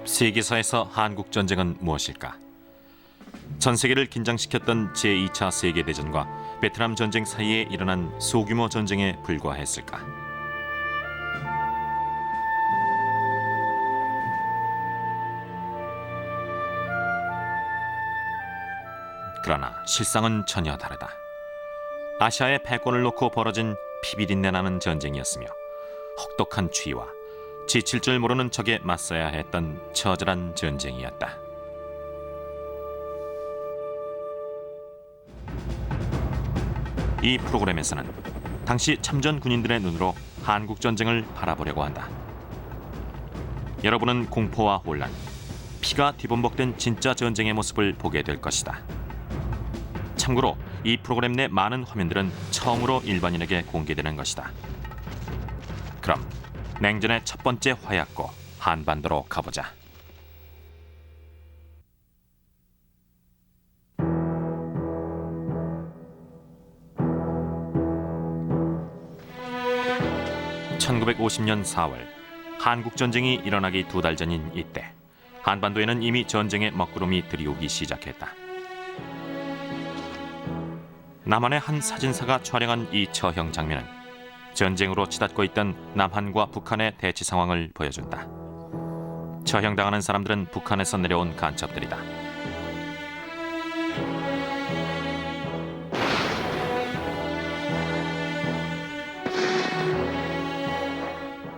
세계사에서 한국전쟁은 무엇일까? 전 세계를 긴장시켰던 제2차 세계대전과 베트남 전쟁 사이에 일어난 소규모 전쟁에 불과했을까? 그러나 실상은 전혀 다르다. 아시아의 패권을 놓고 벌어진 피비린내 나는 전쟁이었으며 혹독한 추위와 지칠 줄 모르는 적에 맞서야 했던 처절한 전쟁이었다. 이 프로그램에서는 당시 참전 군인들의 눈으로 한국 전쟁을 바라보려고 한다. 여러분은 공포와 혼란, 피가 뒤범벅된 진짜 전쟁의 모습을 보게 될 것이다. 참고로 이 프로그램 내 많은 화면들은 처음으로 일반인에게 공개되는 것이다. 그럼 냉전의 첫 번째 화약고 한반도로 가보자. (1950년 4월) 한국전쟁이 일어나기 2달 전인 이때 한반도에는 이미 전쟁의 먹구름이 들이오기 시작했다. 남한의 한 사진사가 촬영한 이 처형 장면은 전쟁으로 치닫고 있던 남한과 북한의 대치 상황을 보여준다. 처형당하는 사람들은 북한에서 내려온 간첩들이다.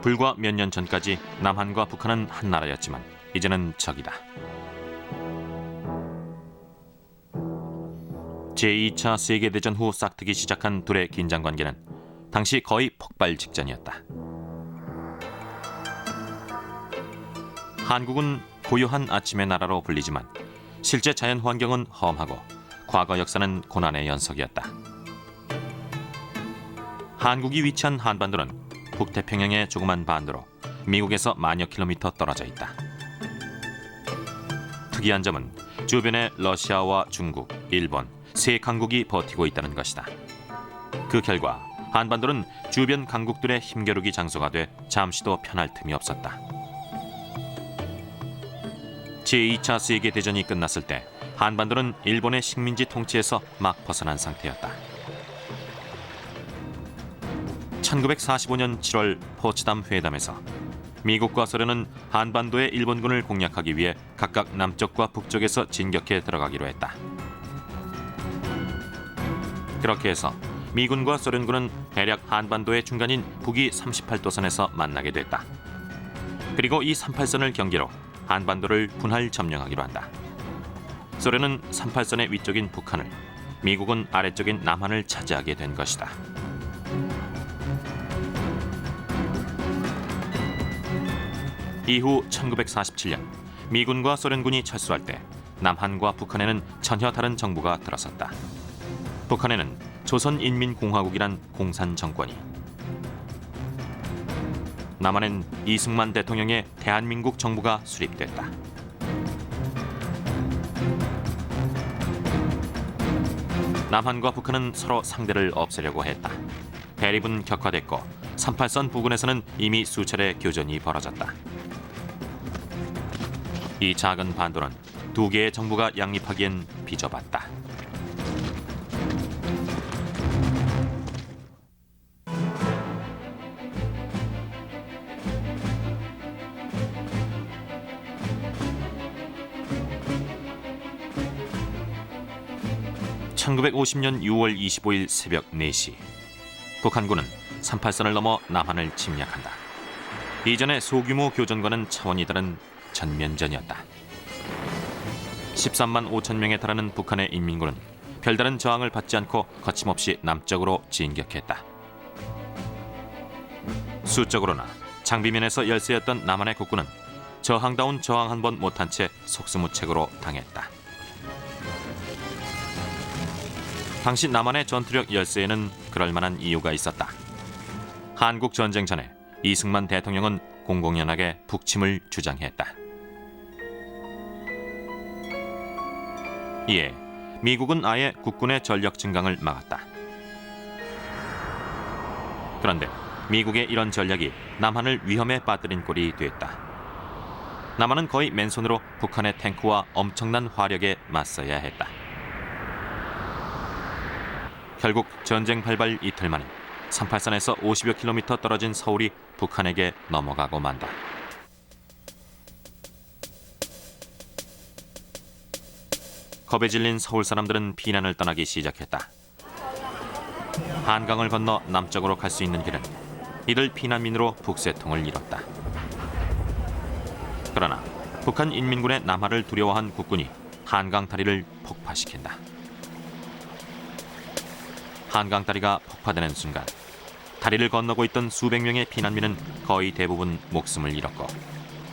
불과 몇 년 전까지 남한과 북한은 한 나라였지만 이제는 적이다. 제2차 세계대전 후 싹트기 시작한 둘의 긴장관계는 당시 거의 폭발 직전이었다. 한국은 고요한 아침의 나라로 불리지만 실제 자연 환경은 험하고 과거 역사는 고난의 연속이었다. 한국이 위치한 한반도는 북태평양의 조그만 반도로 미국에서 만여 킬로미터 떨어져 있다. 특이한 점은 주변에 러시아와 중국, 일본, 세 강국이 버티고 있다는 것이다. 그 결과 한반도는 주변 강국들의 힘겨루기 장소가 돼 잠시도 편할 틈이 없었다. 제2차 세계대전이 끝났을 때 한반도는 일본의 식민지 통치에서 막 벗어난 상태였다. 1945년 7월 포츠담 회담에서 미국과 소련은 한반도의 일본군을 공략하기 위해 각각 남쪽과 북쪽에서 진격해 들어가기로 했다. 그렇게 해서 미군과 소련군은 대략 한반도의 중간인 북위 38도선에서 만나게 됐다. 그리고 이 38선을 경계로 한반도를 분할 점령하기로 한다. 소련은 38선의 위쪽인 북한을, 미국은 아래쪽인 남한을 차지하게 된 것이다. 이후 1947년 미군과 소련군이 철수할 때 남한과 북한에는 전혀 다른 정부가 들어섰다. 북한에는 조선인민공화국이란 공산 정권이, 남한엔 이승만 대통령의 대한민국 정부가 수립됐다. 남한과 북한은 서로 상대를 없애려고 했다. 대립은 격화됐고 38선 부근에서는 이미 수차례 교전이 벌어졌다. 이 작은 반도는 두 개의 정부가 양립하기엔 비좁았다. (1950년 6월 25일) 새벽 4시 북한군은 38선을 넘어 남한을 침략한다. 이전의 소규모 교전과는 차원이 다른 전면전이었다. 13만 5천 명에 달하는 북한의 인민군은 별다른 저항을 받지 않고 거침없이 남쪽으로 진격했다. 수적으로나 장비면에서 열세였던 남한의 국군은 저항다운 저항 한 번 못한 채 속수무책으로 당했다. 당시 남한의 전투력 열세에는 그럴 만한 이유가 있었다. 한국 전쟁 전에 이승만 대통령은 공공연하게 북침을 주장했다. 이에 미국은 아예 국군의 전력 증강을 막았다. 그런데 미국의 이런 전략이 남한을 위험에 빠뜨린 꼴이 됐다. 남한은 거의 맨손으로 북한의 탱크와 엄청난 화력에 맞서야 했다. 결국 전쟁 발발 이틀 만에 38선에서 50여 킬로미터 떨어진 서울이 북한에게 넘어가고 만다. 겁에 질린 서울 사람들은 피난을 떠나기 시작했다. 한강을 건너 남쪽으로 갈 수 있는 길은 이들 피난민으로 북새통을 이뤘다. 그러나 북한 인민군의 남하를 두려워한 국군이 한강 다리를 폭파시킨다. 한강 다리가 폭파되는 순간 다리를 건너고 있던 수백 명의 피난민은 거의 대부분 목숨을 잃었고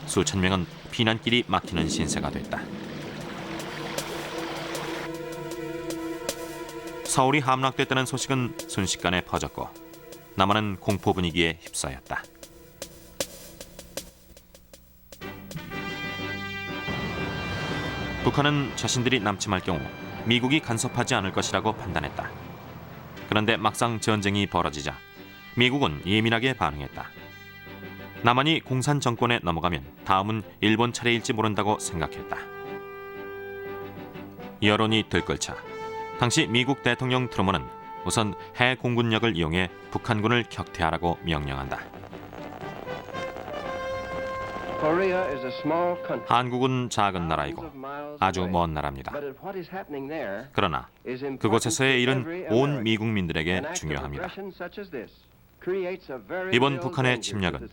수천 명은 피난길이 막히는 신세가 됐다. 서울이 함락됐다는 소식은 순식간에 퍼졌고 남한은 공포 분위기에 휩싸였다. 북한은 자신들이 남침할 경우 미국이 간섭하지 않을 것이라고 판단했다. 그런데 막상 전쟁이 벌어지자 미국은 예민하게 반응했다. 남한이 공산 정권에 넘어가면 다음은 일본 차례일지 모른다고 생각했다. 여론이 들끓자 당시 미국 대통령 트루먼은 우선 해 공군력을 이용해 북한군을 격퇴하라고 명령한다. 한국은 작은 나라이고 아주 먼 나라입니다. 그러나 그곳에서의 일은 온 미국민들에게 중요합니다. 이번 북한의 침략은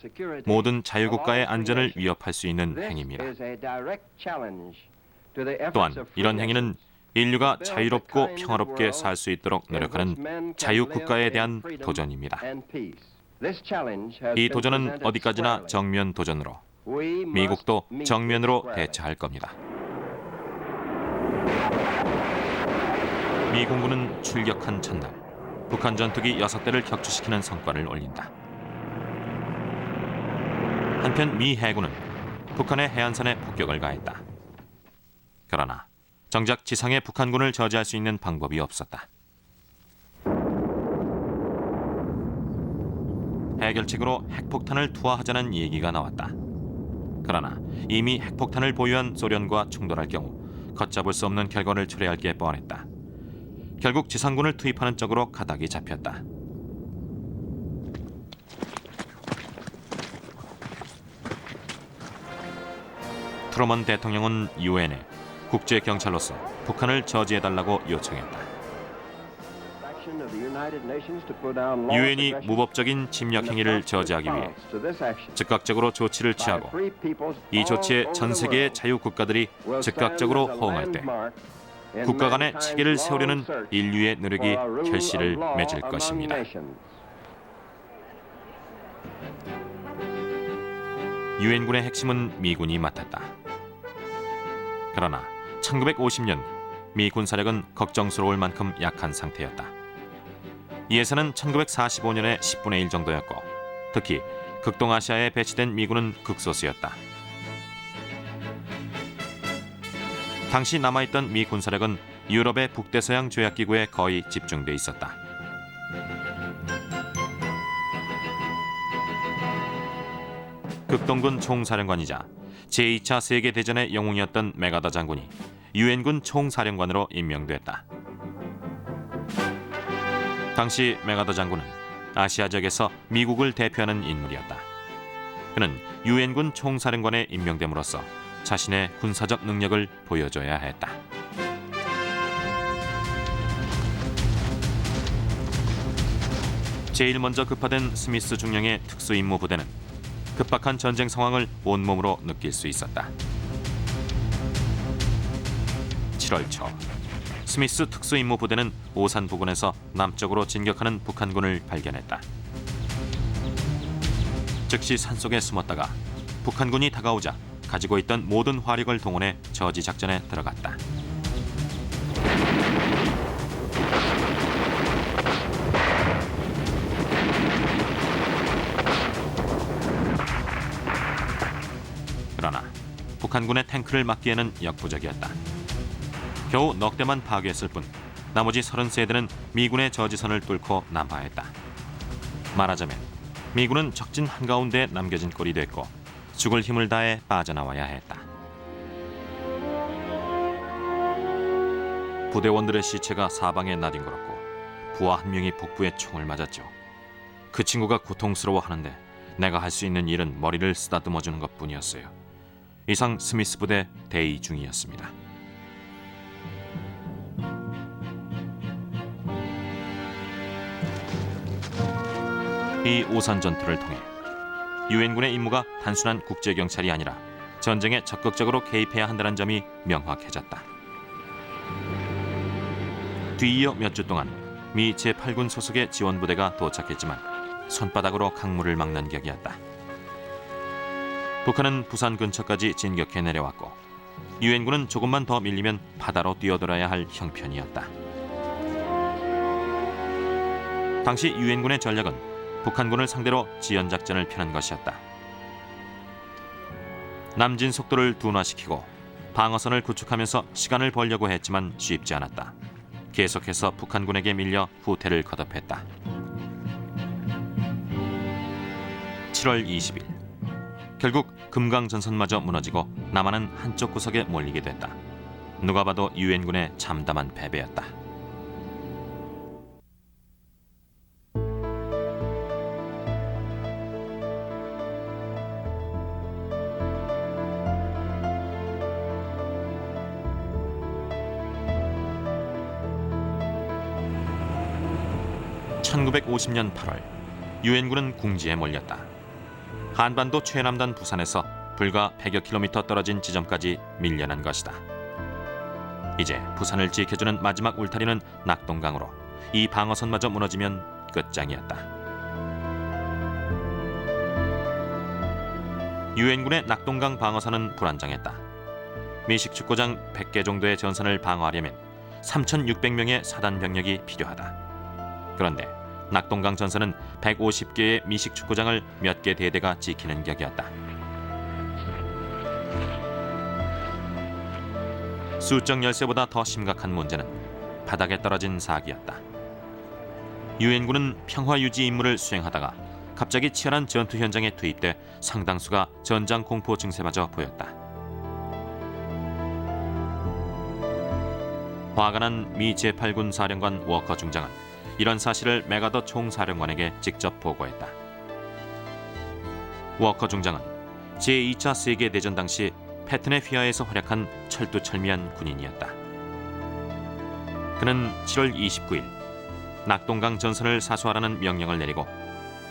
모든 자유국가의 안전을 위협할 수 있는 행위입니다. 또한 이런 행위는 인류가 자유롭고 평화롭게 살 수 있도록 노력하는 자유국가에 대한 도전입니다. 이 도전은 어디까지나 정면 도전으로 미국도 정면으로 대처할 겁니다. 미 공군은 출격한 첫날 북한 전투기 6대를 격추시키는 성과를 올린다. 한편 미 해군은 북한의 해안선에 폭격을 가했다. 그러나 정작 지상의 북한군을 저지할 수 있는 방법이 없었다. 해결책으로 핵폭탄을 투하하자는 얘기가 나왔다. 그러나 이미 핵폭탄을 보유한 소련과 충돌할 경우 걷잡을 수 없는 결과를 초래할 게 뻔했다. 결국 지상군을 투입하는 쪽으로 가닥이 잡혔다. 트루먼 대통령은 유엔에 국제경찰로서 북한을 저지해달라고 요청했다. 유엔이 무법적인 침략 행위를 저지하기 위해 즉각적으로 조치를 취하고 이 조치에 전 세계의 자유국가들이 즉각적으로 호응할 때 국가 간의 체계를 세우려는 인류의 노력이 결실을 맺을 것입니다. 유엔군의 핵심은 미군이 맡았다. 그러나 1950년 미 군사력은 걱정스러울 만큼 약한 상태였다. 이에서는 1945년의 10분의 1 정도였고 특히 극동아시아에 배치된 미군은 극소수였다. 당시 남아있던 미 군사력은 유럽의 북대서양 조약기구에 거의 집중돼 있었다. 극동군 총사령관이자 제2차 세계대전의 영웅이었던 메가더 장군이 유엔군 총사령관으로 임명됐다. 당시 메가더 장군은 아시아 지역에서 미국을 대표하는 인물이었다. 그는 유엔군 총사령관에 임명됨으로써 자신의 군사적 능력을 보여줘야 했다. 제일 먼저 급파된 스미스 중령의 특수임무 부대는 급박한 전쟁 상황을 온몸으로 느낄 수 있었다. 7월 초 스미스 특수임무 부대는 오산 부근에서 남쪽으로 진격하는 북한군을 발견했다. 즉시 산속에 숨었다가 북한군이 다가오자 가지고 있던 모든 화력을 동원해 저지 작전에 들어갔다. 그러나 북한군의 탱크를 막기에는 역부족이었다. 겨우 넉 대만 파괴했을 뿐 나머지 33대는 미군의 저지선을 뚫고 남하했다. 말하자면 미군은 적진 한가운데에 남겨진 꼴이 됐고 죽을 힘을 다해 빠져나와야 했다. 부대원들의 시체가 사방에 나뒹굴었고 부하 한 명이 복부에 총을 맞았죠. 그 친구가 고통스러워하는데 내가 할 수 있는 일은 머리를 쓰다듬어주는 것뿐이었어요. 이상 스미스 부대 대위 중이었습니다. 이 오산 전투를 통해 유엔군의 임무가 단순한 국제경찰이 아니라 전쟁에 적극적으로 개입해야 한다는 점이 명확해졌다. 뒤이어 몇 주 동안 미 제8군 소속의 지원부대가 도착했지만 손바닥으로 강물을 막는 격이었다. 북한은 부산 근처까지 진격해 내려왔고 유엔군은 조금만 더 밀리면 바다로 뛰어들어야 할 형편이었다. 당시 유엔군의 전략은 북한군을 상대로 지연작전을 펴는 것이었다. 남진 속도를 둔화시키고 방어선을 구축하면서 시간을 벌려고 했지만 쉽지 않았다. 계속해서 북한군에게 밀려 후퇴를 거듭했다. 7월 20일 결국 금강전선마저 무너지고 남한은 한쪽 구석에 몰리게 됐다. 누가 봐도 유엔군의 참담한 패배였다. (1950년 8월) 유엔군은 궁지에 몰렸다. 한반도 최남단 부산에서 불과 100여 킬로미터 떨어진 지점까지 밀려난 것이다. 이제 부산을 지켜주는 마지막 울타리는 낙동강으로 이 방어선마저 무너지면 끝장이었다. 유엔군의 낙동강 방어선은 불안정했다. 미식 축구장 100개 정도의 전선을 방어하려면 3,600명의 사단 병력이 필요하다. 그런데 낙동강 전선은 150개의 미식 축구장을 몇 개 대대가 지키는 격이었다. 수적 열세보다 더 심각한 문제는 바닥에 떨어진 사기였다. 유엔군은 평화 유지 임무를 수행하다가 갑자기 치열한 전투 현장에 투입돼 상당수가 전장 공포 증세마저 보였다. 화가 난 미 제8군 사령관 워커 중장은 이런 사실을 맥아더 총사령관에게 직접 보고했다. 워커 중장은 제2차 세계대전 당시 패튼의 휘하에서 활약한 철두철미한 군인이었다. 그는 7월 29일 낙동강 전선을 사수하라는 명령을 내리고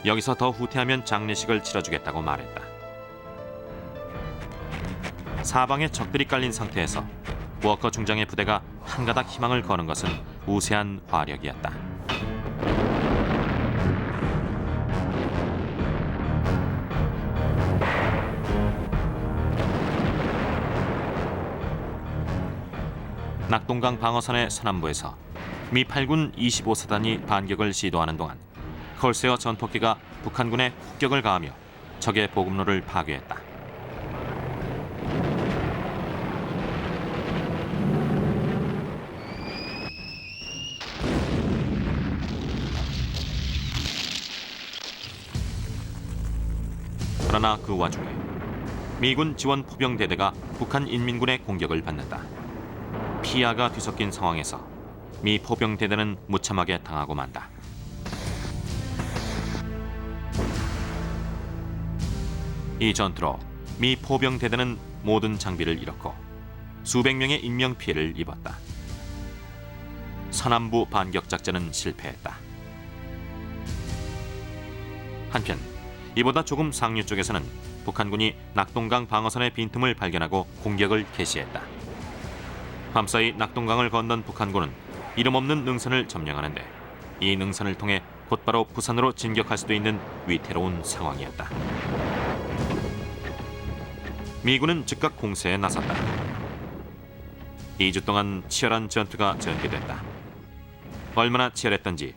여기서 더 후퇴하면 장례식을 치러주겠다고 말했다. 사방에 적들이 깔린 상태에서 워커 중장의 부대가 한 가닥 희망을 거는 것은 우세한 화력이었다. 낙동강 방어선의 서남부에서 미 8군 25사단이 반격을 시도하는 동안 콜세어 전폭기가 북한군에 폭격을 가하며 적의 보급로를 파괴했다. 그러나 그 와중에 미군 지원 포병대대가 북한 인민군의 공격을 받는다. 피아가 뒤섞인 상황에서 미 포병대대는 무참하게 당하고 만다. 이 전투로 미 포병대대는 모든 장비를 잃었고 수백 명의 인명피해를 입었다. 서남부 반격작전은 실패했다. 한편 이보다 조금 상류 쪽에서는 북한군이 낙동강 방어선의 빈틈을 발견하고 공격을 개시했다. 밤사이 낙동강을 건넌 북한군은 이름 없는 능선을 점령하는데 이 능선을 통해 곧바로 부산으로 진격할 수도 있는 위태로운 상황이었다. 미군은 즉각 공세에 나섰다. 2주 동안 치열한 전투가 전개됐다. 얼마나 치열했던지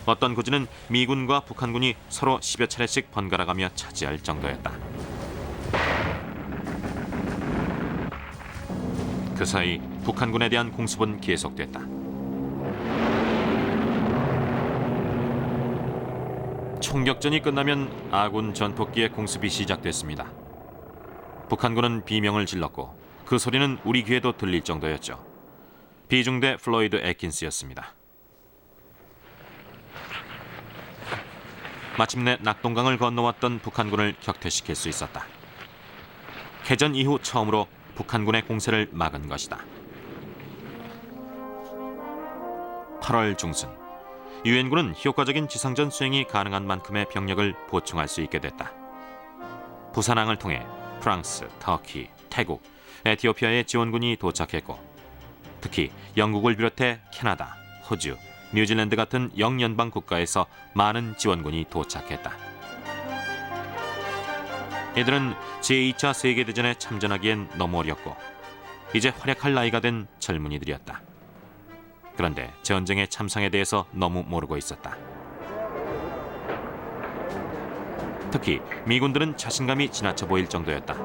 어떤 고지는 미군과 북한군이 서로 10여 차례씩 번갈아가며 차지할 정도였다. 그 사이 북한군에 대한 공습은 계속됐다. 총격전이 끝나면 아군 전폭기의 공습이 시작됐습니다. 북한군은 비명을 질렀고 그 소리는 우리 귀에도 들릴 정도였죠. 비중대 플로이드 애킨스였습니다. 마침내 낙동강을 건너왔던 북한군을 격퇴시킬 수 있었다. 개전 이후 처음으로 북한군의 공세를 막은 것이다. 8월 중순, 유엔군은 효과적인 지상전 수행이 가능한 만큼의 병력을 보충할 수 있게 됐다. 부산항을 통해 프랑스, 터키, 태국, 에티오피아의 지원군이 도착했고 특히 영국을 비롯해 캐나다, 호주, 뉴질랜드 같은 영연방 국가에서 많은 지원군이 도착했다. 이들은 제2차 세계대전에 참전하기엔 너무 어렸고 이제 활약할 나이가 된 젊은이들이었다. 그런데 전쟁의 참상에 대해서 너무 모르고 있었다. 특히 미군들은 자신감이 지나쳐 보일 정도였다.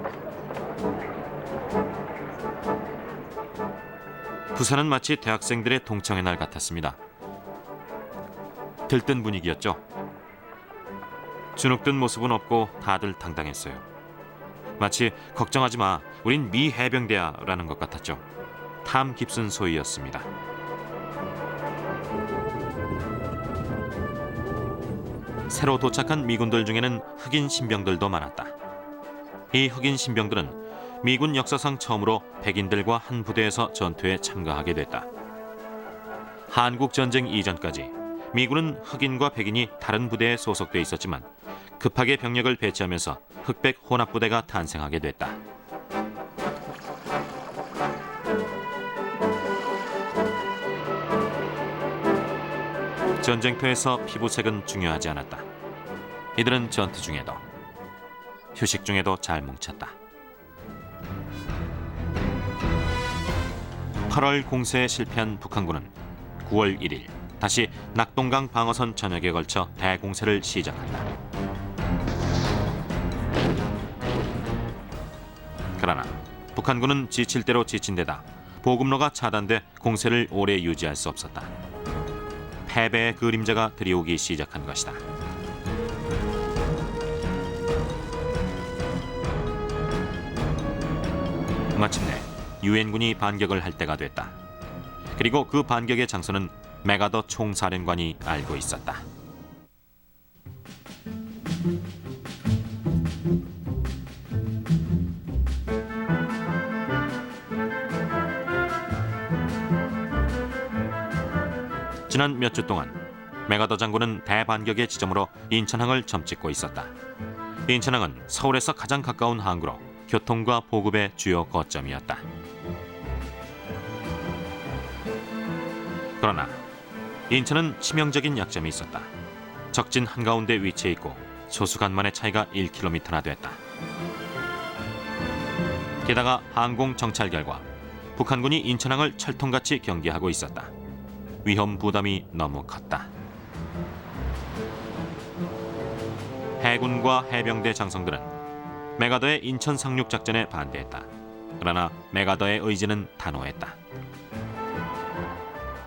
부산은 마치 대학생들의 동창회 날 같았습니다. 들뜬 분위기였죠. 주눅든 모습은 없고 다들 당당했어요. 마치 걱정하지 마, 우린 미 해병대야 라는 것 같았죠. 탐 깊은 소위였습니다. 새로 도착한 미군들 중에는 흑인 신병들도 많았다. 이 흑인 신병들은 미군 역사상 처음으로 백인들과 한 부대에서 전투에 참가하게 됐다. 한국전쟁 이전까지 미군은 흑인과 백인이 다른 부대에 소속돼 있었지만 급하게 병력을 배치하면서 흑백 혼합부대가 탄생하게 됐다. 전쟁터에서 피부색은 중요하지 않았다. 이들은 전투 중에도 휴식 중에도 잘 뭉쳤다. 8월 공세에 실패한 북한군은 9월 1일 다시 낙동강 방어선 전역에 걸쳐 대공세를 시작한다. 그러나 북한군은 지칠 대로 지친 데다 보급로가 차단돼 공세를 오래 유지할 수 없었다. 패배의 그림자가 들이오기 시작한 것이다. 마침내 유엔군이 반격을 할 때가 됐다. 그리고 그 반격의 장소는 메가더 총사령관이 알고 있었다. 지난 몇 주 동안 메가더 장군은 대반격의 지점으로 인천항을 점찍고 있었다. 인천항은 서울에서 가장 가까운 항구로 교통과 보급의 주요 거점이었다. 그러나 인천은 치명적인 약점이 있었다. 적진 한가운데 위치해 있고 소수간만의 차이가 1km나 됐다. 게다가 항공 정찰 결과 북한군이 인천항을 철통같이 경계하고 있었다. 위험 부담이 너무 컸다. 해군과 해병대 장성들은 메가더의 인천 상륙 작전에 반대했다. 그러나 메가더의 의지는 단호했다.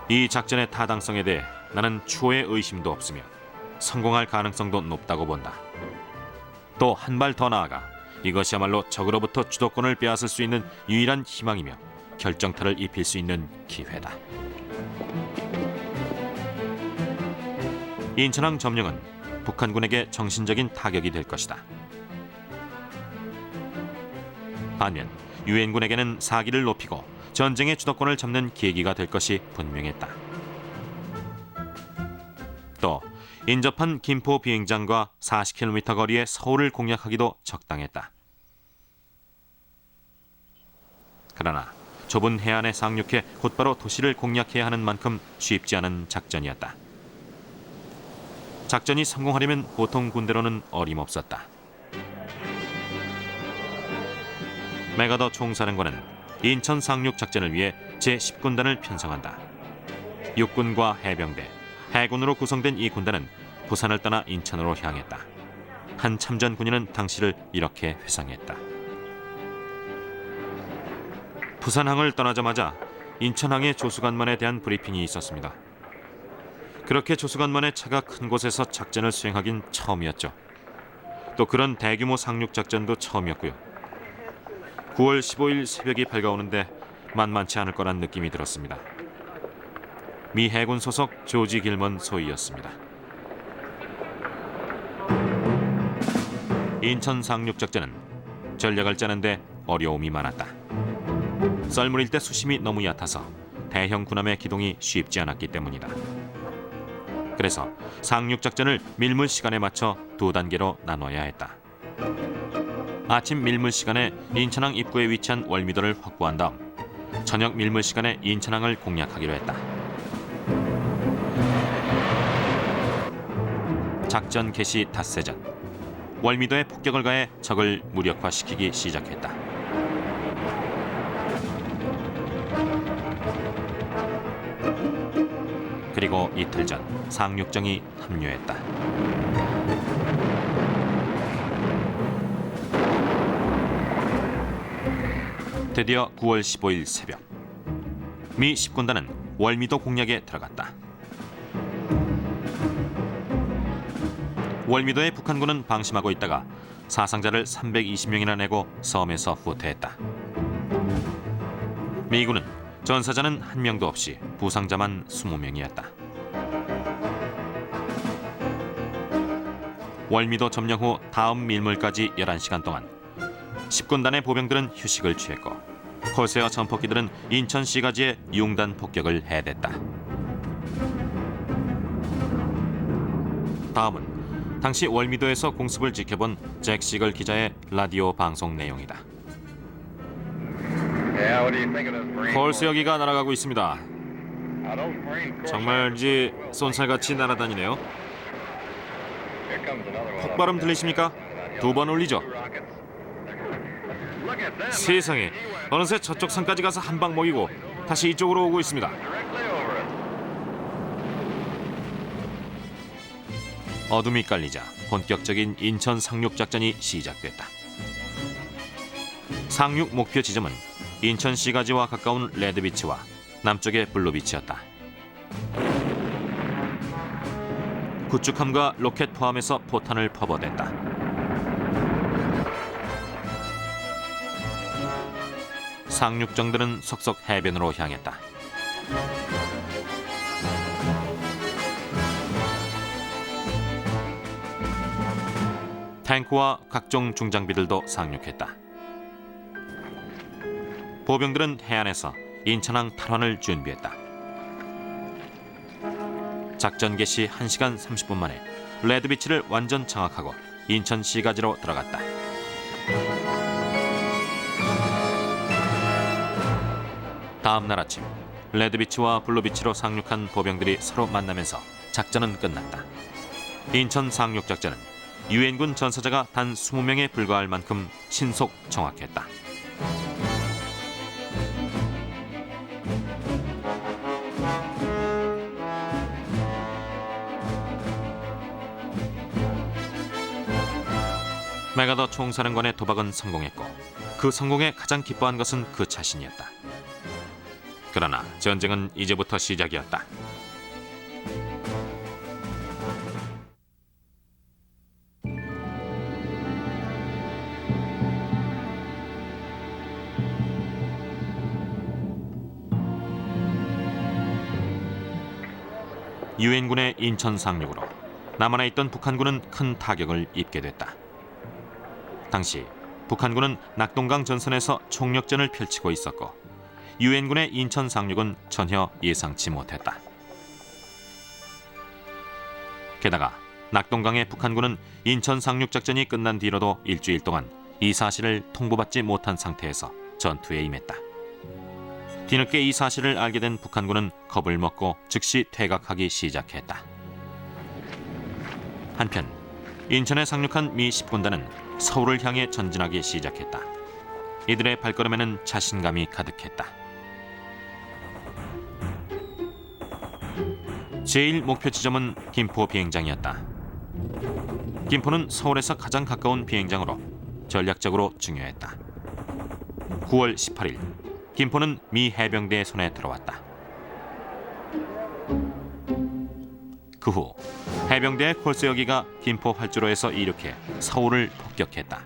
이 작전의 타당성에 대해 나는 추호의 의심도 없으며 성공할 가능성도 높다고 본다. 또 한 발 더 나아가 이것이야말로 적으로부터 주도권을 빼앗을 수 있는 유일한 희망이며 결정타를 입힐 수 있는 기회다. 인천항 점령은 북한군에게 정신적인 타격이 될 것이다. 반면 유엔군에게는 사기를 높이고 전쟁의 주도권을 잡는 계기가 될 것이 분명했다. 또 인접한 김포 비행장과 40km 거리의 서울을 공략하기도 적당했다. 그러나 좁은 해안에 상륙해 곧바로 도시를 공략해야 하는 만큼 쉽지 않은 작전이었다. 작전이 성공하려면 보통 군대로는 어림없었다. 메가더 총사령관은 인천 상륙 작전을 위해 제10군단을 편성한다. 육군과 해병대, 해군으로 구성된 이 군단은 부산을 떠나 인천으로 향했다. 한 참전 군인은 당시를 이렇게 회상했다. 부산항을 떠나자마자 인천항의 조수관만에 대한 브리핑이 있었습니다. 그렇게 조수관만의 차가 큰 곳에서 작전을 수행하긴 처음이었죠. 또 그런 대규모 상륙 작전도 처음이었고요. 9월 15일 새벽이 밝아오는데 만만치 않을 거란 느낌이 들었습니다. 미 해군 소속 조지 길먼 소위였습니다. 인천 상륙작전은 전략을 짜는데 어려움이 많았다. 썰물일 때 수심이 너무 얕아서 대형 군함의 기동이 쉽지 않았기 때문이다. 그래서 상륙작전을 밀물 시간에 맞춰 두 단계로 나눠야 했다. 아침 밀물 시간에 인천항 입구에 위치한 월미도를 확보한 다음 저녁 밀물 시간에 인천항을 공략하기로 했다. 작전 개시 닷새 전 월미도에 폭격을 가해 적을 무력화시키기 시작했다. 그리고 이틀 전 상륙정이 합류했다. 드디어 9월 15일 새벽 미 10군단은 월미도 공략에 들어갔다. 월미도에 북한군은 방심하고 있다가 사상자를 320명이나 내고 섬에서 후퇴했다. 미군은 전사자는 한 명도 없이 부상자만 20명이었다. 월미도 점령 후 다음 밀물까지 11시간 동안 10군단의 보병들은 휴식을 취했고 콜세어 전폭기들은 인천 시가지에 융단 폭격을 해댔다. 다음은 당시 월미도에서 공습을 지켜본 잭 시걸 기자의 라디오 방송 내용이다. 콜세어기가 날아가고 있습니다. 정말지 쏜살같이 날아다니네요. 폭발음 들리십니까? 2번 올리죠. 세상에, 어느새 저쪽 산까지 가서 한 방 먹이고 다시 이쪽으로 오고 있습니다. 어둠이 깔리자 본격적인 인천 상륙작전이 시작됐다. 상륙 목표 지점은 인천 시가지와 가까운 레드비치와 남쪽의 블루비치였다. 구축함과 로켓 포함해서 포탄을 퍼부어댔다. 상륙정들은 속속 해변으로 향했다. 탱크와 각종 중장비들도 상륙했다. 보병들은 해안에서 인천항 탈환을 준비했다. 작전 개시 1시간 30분 만에 레드비치를 완전 장악하고 인천 시가지로 들어갔다. 다음 날 아침 레드비치와 블루비치로 상륙한 보병들이 서로 만나면서 작전은 끝났다. 인천 상륙작전은 유엔군 전사자가 단 20명에 불과할 만큼 신속 정확했다. 메가더 총사령관의 도박은 성공했고 그 성공에 가장 기뻐한 것은 그 자신이었다. 그러나 전쟁은 이제부터 시작이었다. 유엔군의 인천 상륙으로 남한에 있던 북한군은 큰 타격을 입게 됐다. 당시 북한군은 낙동강 전선에서 총력전을 펼치고 있었고 유엔군의 인천 상륙은 전혀 예상치 못했다. 게다가 낙동강의 북한군은 인천 상륙 작전이 끝난 뒤로도 일주일 동안 이 사실을 통보받지 못한 상태에서 전투에 임했다. 뒤늦게 이 사실을 알게 된 북한군은 겁을 먹고 즉시 퇴각하기 시작했다. 한편 인천에 상륙한 미 10군단은 서울을 향해 전진하기 시작했다. 이들의 발걸음에는 자신감이 가득했다. 제1 목표 지점은 김포 비행장이었다. 김포는 서울에서 가장 가까운 비행장으로 전략적으로 중요했다. 9월 18일 김포는 미 해병대의 손에 들어왔다. 그 후 해병대의 콜세어기가 김포 활주로에서 이륙해 서울을 폭격했다.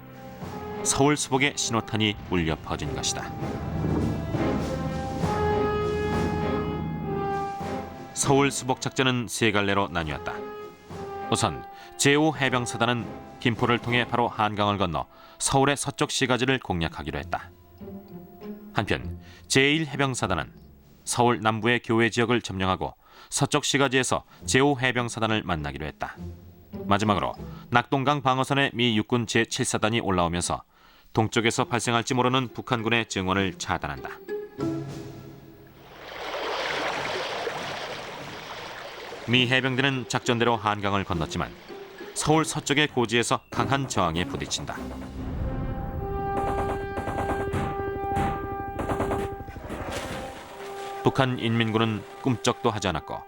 서울 수복의 신호탄이 울려 퍼진 것이다. 서울 수복 작전은 세 갈래로 나뉘었다. 우선 제5 해병사단은 김포를 통해 바로 한강을 건너 서울의 서쪽 시가지를 공략하기로 했다. 한편 제1 해병사단은 서울 남부의 교외 지역을 점령하고 서쪽 시가지에서 제5 해병사단을 만나기로 했다. 마지막으로 낙동강 방어선에 미 육군 제7사단이 올라오면서 동쪽에서 발생할지 모르는 북한군의 증원을 차단한다. 미 해병대는 작전대로 한강을 건넜지만 서울 서쪽의 고지에서 강한 저항에 부딪힌다. 북한 인민군은 꿈쩍도 하지 않았고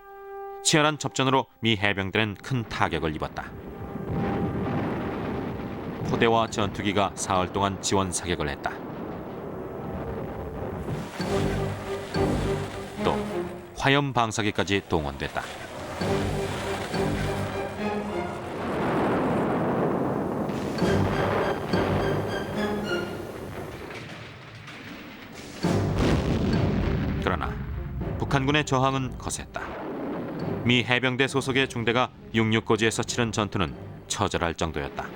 치열한 접전으로 미 해병대는 큰 타격을 입었다. 포대와 전투기가 사흘 동안 지원 사격을 했다. 또 화염 방사기까지 동원됐다. 그러나 북한군의 저항은 거셌다. 미 해병대 소속의 중대가 육육고지에서 치른 전투는 처절할 정도였다.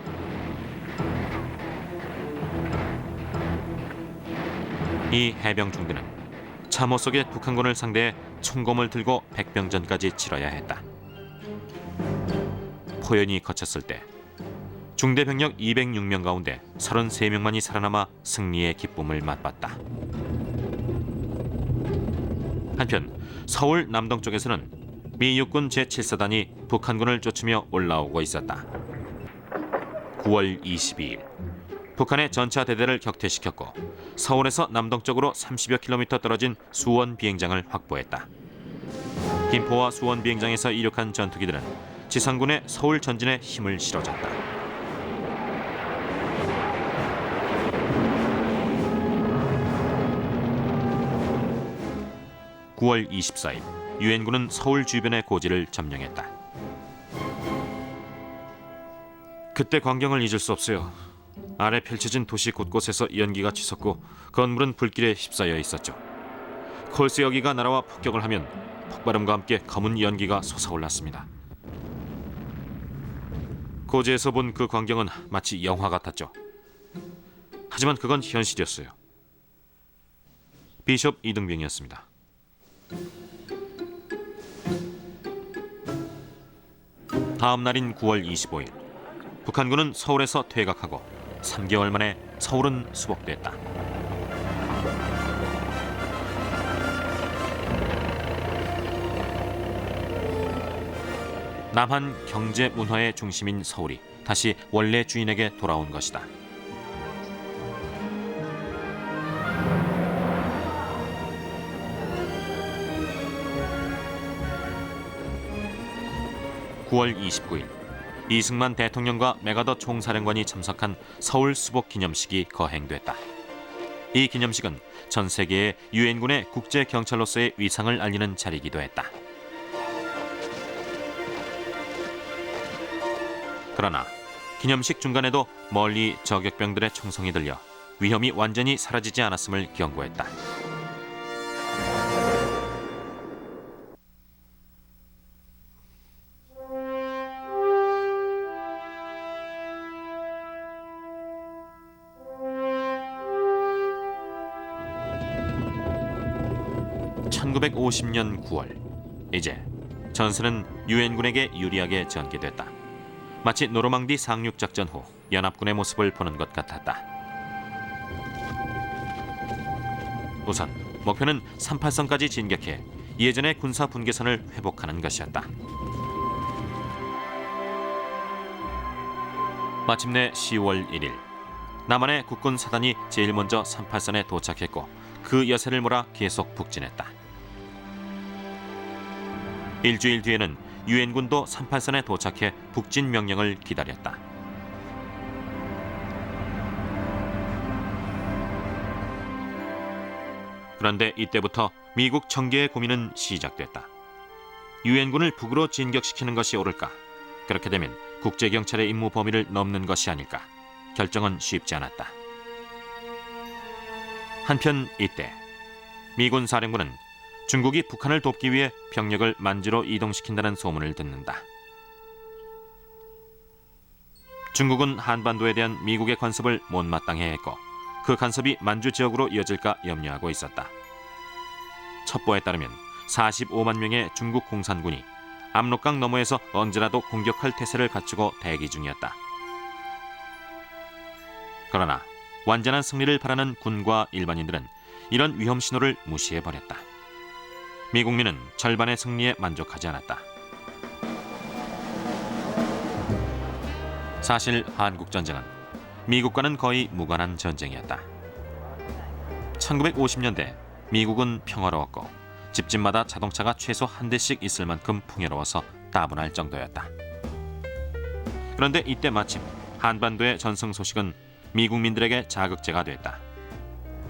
이 해병 중대는 참호 속의 북한군을 상대해 총검을 들고 백병전까지 치러야 했다. 포연이 거쳤을 때 중대 병력 206명 가운데 33명만이 살아남아 승리의 기쁨을 맛봤다. 한편 서울 남동쪽에서는 미 육군 제7사단이 북한군을 쫓으며 올라오고 있었다. 9월 22일 북한의 전차 대대를 격퇴시켰고 서울에서 남동쪽으로 30여 킬로미터 떨어진 수원 비행장을 확보했다. 김포와 수원 비행장에서 이륙한 전투기들은 지상군의 서울 전진에 힘을 실어줬다. (9월 24일) 유엔군은 서울 주변의 고지를 점령했다. 그때 광경을 잊을 수 없어요. 아래 펼쳐진 도시 곳곳에서 연기가 치솟고 건물은 불길에 휩싸여 있었죠. 콜스 여기가 날아와 폭격을 하면 폭발음과 함께 검은 연기가 솟아올랐습니다. 고지에서 본 그 광경은 마치 영화 같았죠. 하지만 그건 현실이었어요. 비숍 이등병이었습니다. 다음 날인 9월 25일 북한군은 서울에서 퇴각하고 3개월 만에 서울은 수복됐다. 남한 경제 문화의 중심인 서울이 다시 원래 주인에게 돌아온 것이다. (9월 29일) 이승만 대통령과 메가더 총사령관이 참석한 서울 수복 기념식이 거행됐다. 이 기념식은 전 세계의 유엔군의 국제 경찰로서의 위상을 알리는 자리이기도 했다. 그러나 기념식 중간에도 멀리 저격병들의 총성이 들려 위험이 완전히 사라지지 않았음을 경고했다. (1950년 9월) 이제 전선은 유엔군에게 유리하게 전개됐다. 마치 노르망디 상륙작전 후 연합군의 모습을 보는 것 같았다. 우선 목표는 38선까지 진격해 예전의 군사 분계선을 회복하는 것이었다. 마침내 10월 1일 남한의 국군 사단이 제일 먼저 38선에 도착했고 그 여세를 몰아 계속 북진했다. 일주일 뒤에는 유엔군도 38선에 도착해 북진 명령을 기다렸다. 그런데 이때부터 미국 청계의 고민은 시작됐다. 유엔군을 북으로 진격시키는 것이 옳을까? 그렇게 되면 국제경찰의 임무 범위를 넘는 것이 아닐까? 결정은 쉽지 않았다. 한편 이때 미군 사령부는 중국이 북한을 돕기 위해 병력을 만주로 이동시킨다는 소문을 듣는다. 중국은 한반도에 대한 미국의 간섭을 못마땅해 했고 그 간섭이 만주 지역으로 이어질까 염려하고 있었다. 첩보에 따르면 45만 명의 중국 공산군이 압록강 너머에서 언제라도 공격할 태세를 갖추고 대기 중이었다. 그러나 완전한 승리를 바라는 군과 일반인들은 이런 위험 신호를 무시해버렸다. 미국민은 절반의 승리에 만족하지 않았다. 사실 한국전쟁은 미국과는 거의 무관한 전쟁이었다. 1950년대 미국은 평화로웠고 집집마다 자동차가 최소 한 대씩 있을 만큼 풍요로워서 다분할 정도였다. 그런데 이때 마침 한반도의 전승 소식은 미국민들에게 자극제가 됐다.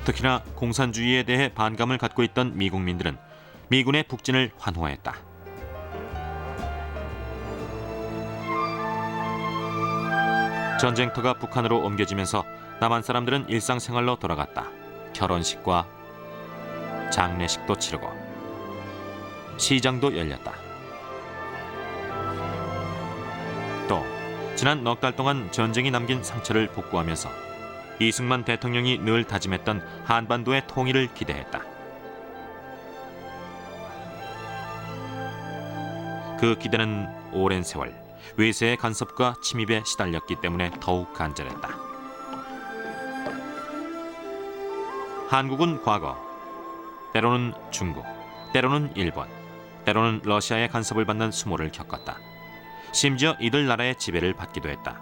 특히나 공산주의에 대해 반감을 갖고 있던 미국민들은 미군의 북진을 환호했다. 전쟁터가 북한으로 옮겨지면서 남한 사람들은 일상생활로 돌아갔다. 결혼식과 장례식도 치르고 시장도 열렸다. 또 지난 넉 달 동안 전쟁이 남긴 상처를 복구하면서 이승만 대통령이 늘 다짐했던 한반도의 통일을 기대했다. 그 기대는 오랜 세월 외세의 간섭과 침입에 시달렸기 때문에 더욱 간절했다. 한국은 과거 때로는 중국, 때로는 일본, 때로는 러시아의 간섭을 받는 수모를 겪었다. 심지어 이들 나라의 지배를 받기도 했다.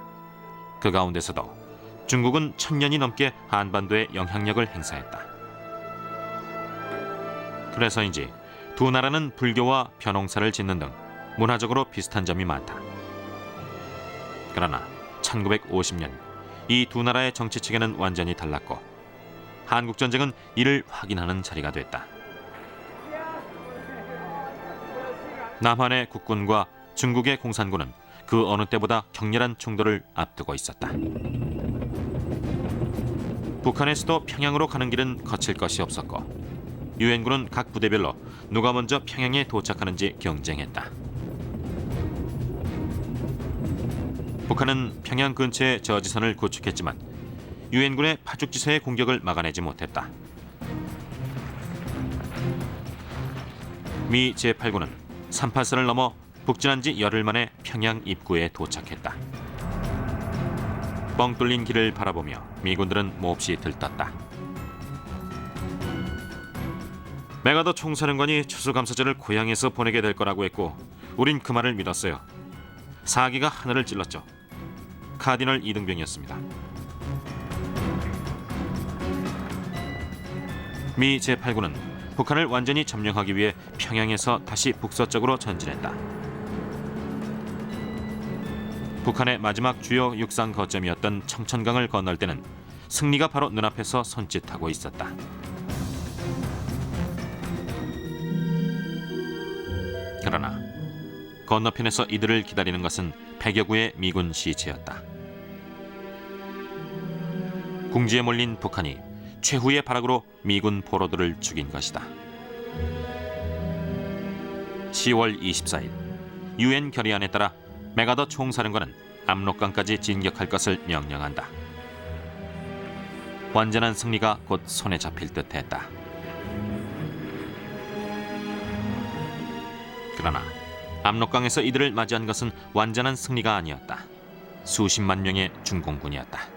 그 가운데서도 중국은 1000년이 넘게 한반도에 영향력을 행사했다. 그래서인지 두 나라는 불교와 벼농사를 짓는 등 문화적으로 비슷한 점이 많다. 그러나 1950년 이 두 나라의 정치 체계는 완전히 달랐고 한국전쟁은 이를 확인하는 자리가 됐다. 남한의 국군과 중국의 공산군은 그 어느 때보다 격렬한 충돌을 앞두고 있었다. 북한에서도 평양으로 가는 길은 거칠 것이 없었고 유엔군은 각 부대별로 누가 먼저 평양에 도착하는지 경쟁했다. 북한은 평양 근처에 저지선을 구축했지만 유엔군의 파죽지세의 공격을 막아내지 못했다. 미 제8군은 38선을 넘어 북진한 지 열흘 만에 평양 입구에 도착했다. 뻥 뚫린 길을 바라보며 미군들은 몹시 들떴다. 메가더 총사령관이 추수감사절을 고향에서 보내게 될 거라고 했고 우린 그 말을 믿었어요. 사기가 하늘을 찔렀죠. 카디널 이등병이었습니다. 미 제8군은 북한을 완전히 점령하기 위해 평양에서 다시 북서쪽으로 전진했다. 북한의 마지막 주요 육상 거점이었던 청천강을 건널 때는 승리가 바로 눈앞에서 손짓하고 있었다. 그러나 건너편에서 이들을 기다리는 것은 100여 구의 미군 시체였다. 궁지에 몰린 북한이 최후의 발악으로 미군 포로들을 죽인 것이다. 10월 24일 유엔 결의안에 따라 메가더 총사령관은 압록강까지 진격할 것을 명령한다. 완전한 승리가 곧 손에 잡힐 듯했다. 그러나 압록강에서 이들을 맞이한 것은 완전한 승리가 아니었다. 수십만 명의 중공군이었다.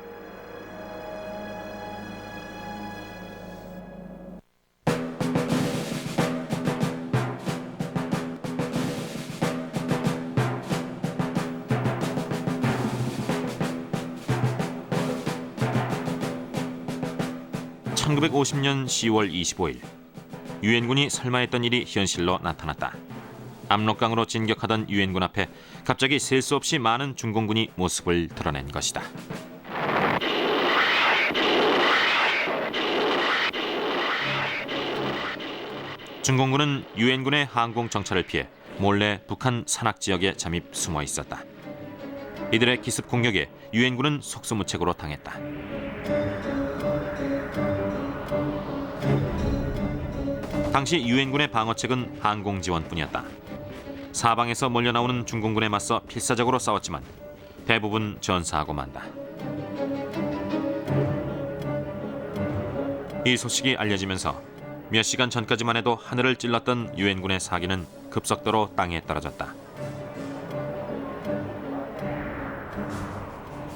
(1950년 10월 25일) 유엔군이 설마 했던 일이 현실로 나타났다. 압록강으로 진격하던 유엔군 앞에 갑자기 셀 수 없이 많은 중공군이 모습을 드러낸 것이다. 중공군은 유엔군의 항공 정찰을 피해 몰래 북한 산악 지역에 잠입 숨어 있었다. 이들의 기습 공격에 유엔군은 속수무책으로 당했다. 당시 유엔군의 방어책은 항공 지원뿐이었다. 사방에서 몰려나오는 중공군에 맞서 필사적으로 싸웠지만 대부분 전사하고 만다. 이 소식이 알려지면서 몇 시간 전까지만 해도 하늘을 찔렀던 유엔군의 사기는 급속도로 땅에 떨어졌다.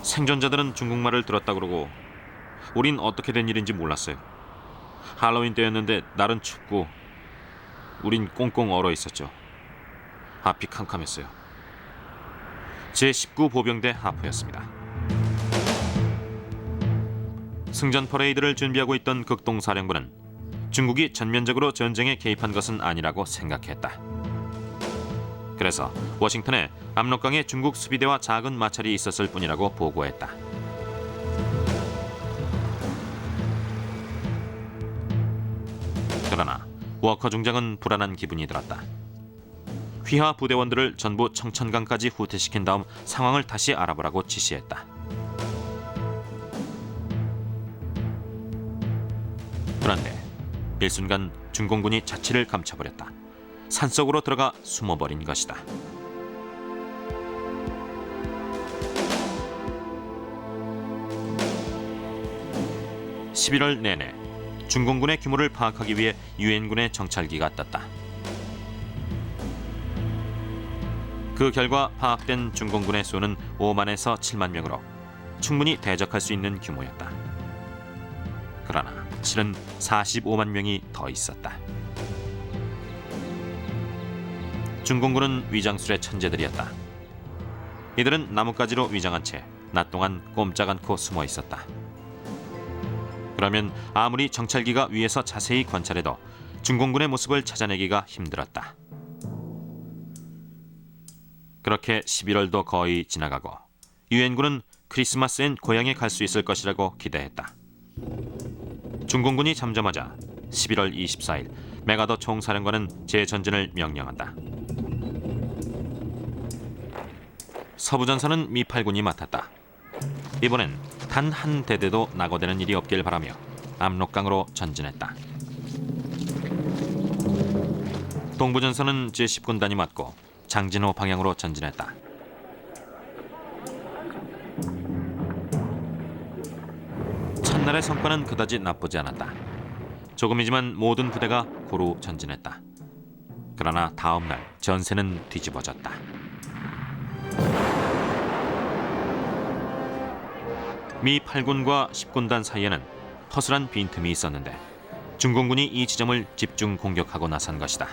생존자들은 중국말을 들었다 그러고 우린 어떻게 된 일인지 몰랐어요. 할로윈 때였는데 날은 춥고 우린 꽁꽁 얼어 있었죠. 앞이 캄캄했어요. 제19 보병대 하프였습니다. 승전 퍼레이드를 준비하고 있던 극동사령부는 중국이 전면적으로 전쟁에 개입한 것은 아니라고 생각했다. 그래서 워싱턴에 압록강에 중국 수비대와 작은 마찰이 있었을 뿐이라고 보고했다. 그러나 워커 중장은 불안한 기분이 들었다. 휘하 부대원들을 전부 청천강까지 후퇴시킨 다음 상황을 다시 알아보라고 지시했다. 그런데 일순간 중공군이 자취를 감춰버렸다. 산속으로 들어가 숨어버린 것이다. (11월) 내내 중공군의 규모를 파악하기 위해 유엔군의 정찰기가 떴다. 그 결과 파악된 중공군의 수는 5만에서 7만 명으로 충분히 대적할 수 있는 규모였다. 그러나 실은 45만 명이 더 있었다. 중공군은 위장술의 천재들이었다. 이들은 나뭇가지로 위장한 채 낮 동안 꼼짝 않고 숨어 있었다. 그러면 아무리 정찰기가 위에서 자세히 관찰해도 중공군의 모습을 찾아내기가 힘들었다. 그렇게 11월도 거의 지나가고 유엔군은 크리스마스엔 고향에 갈 수 있을 것이라고 기대했다. 중공군이 잠잠하자 11월 24일 메가더 총사령관은 재전진을 명령한다. 서부전선은 미8군이 맡았다. 이번엔 단 한 대대도 낙오되는 일이 없길 바라며 압록강으로 전진했다. 동부전선은 제10군단이 맡고 장진호 방향으로 전진했다. 첫날의 성과는 그다지 나쁘지 않았다. 조금이지만 모든 부대가 고루 전진했다. 그러나 다음 날 전세는 뒤집어졌다. 미 8군과 10군단 사이에는 허술한 빈틈이 있었는데 중공군이 이 지점을 집중 공격하고 나선 것이다.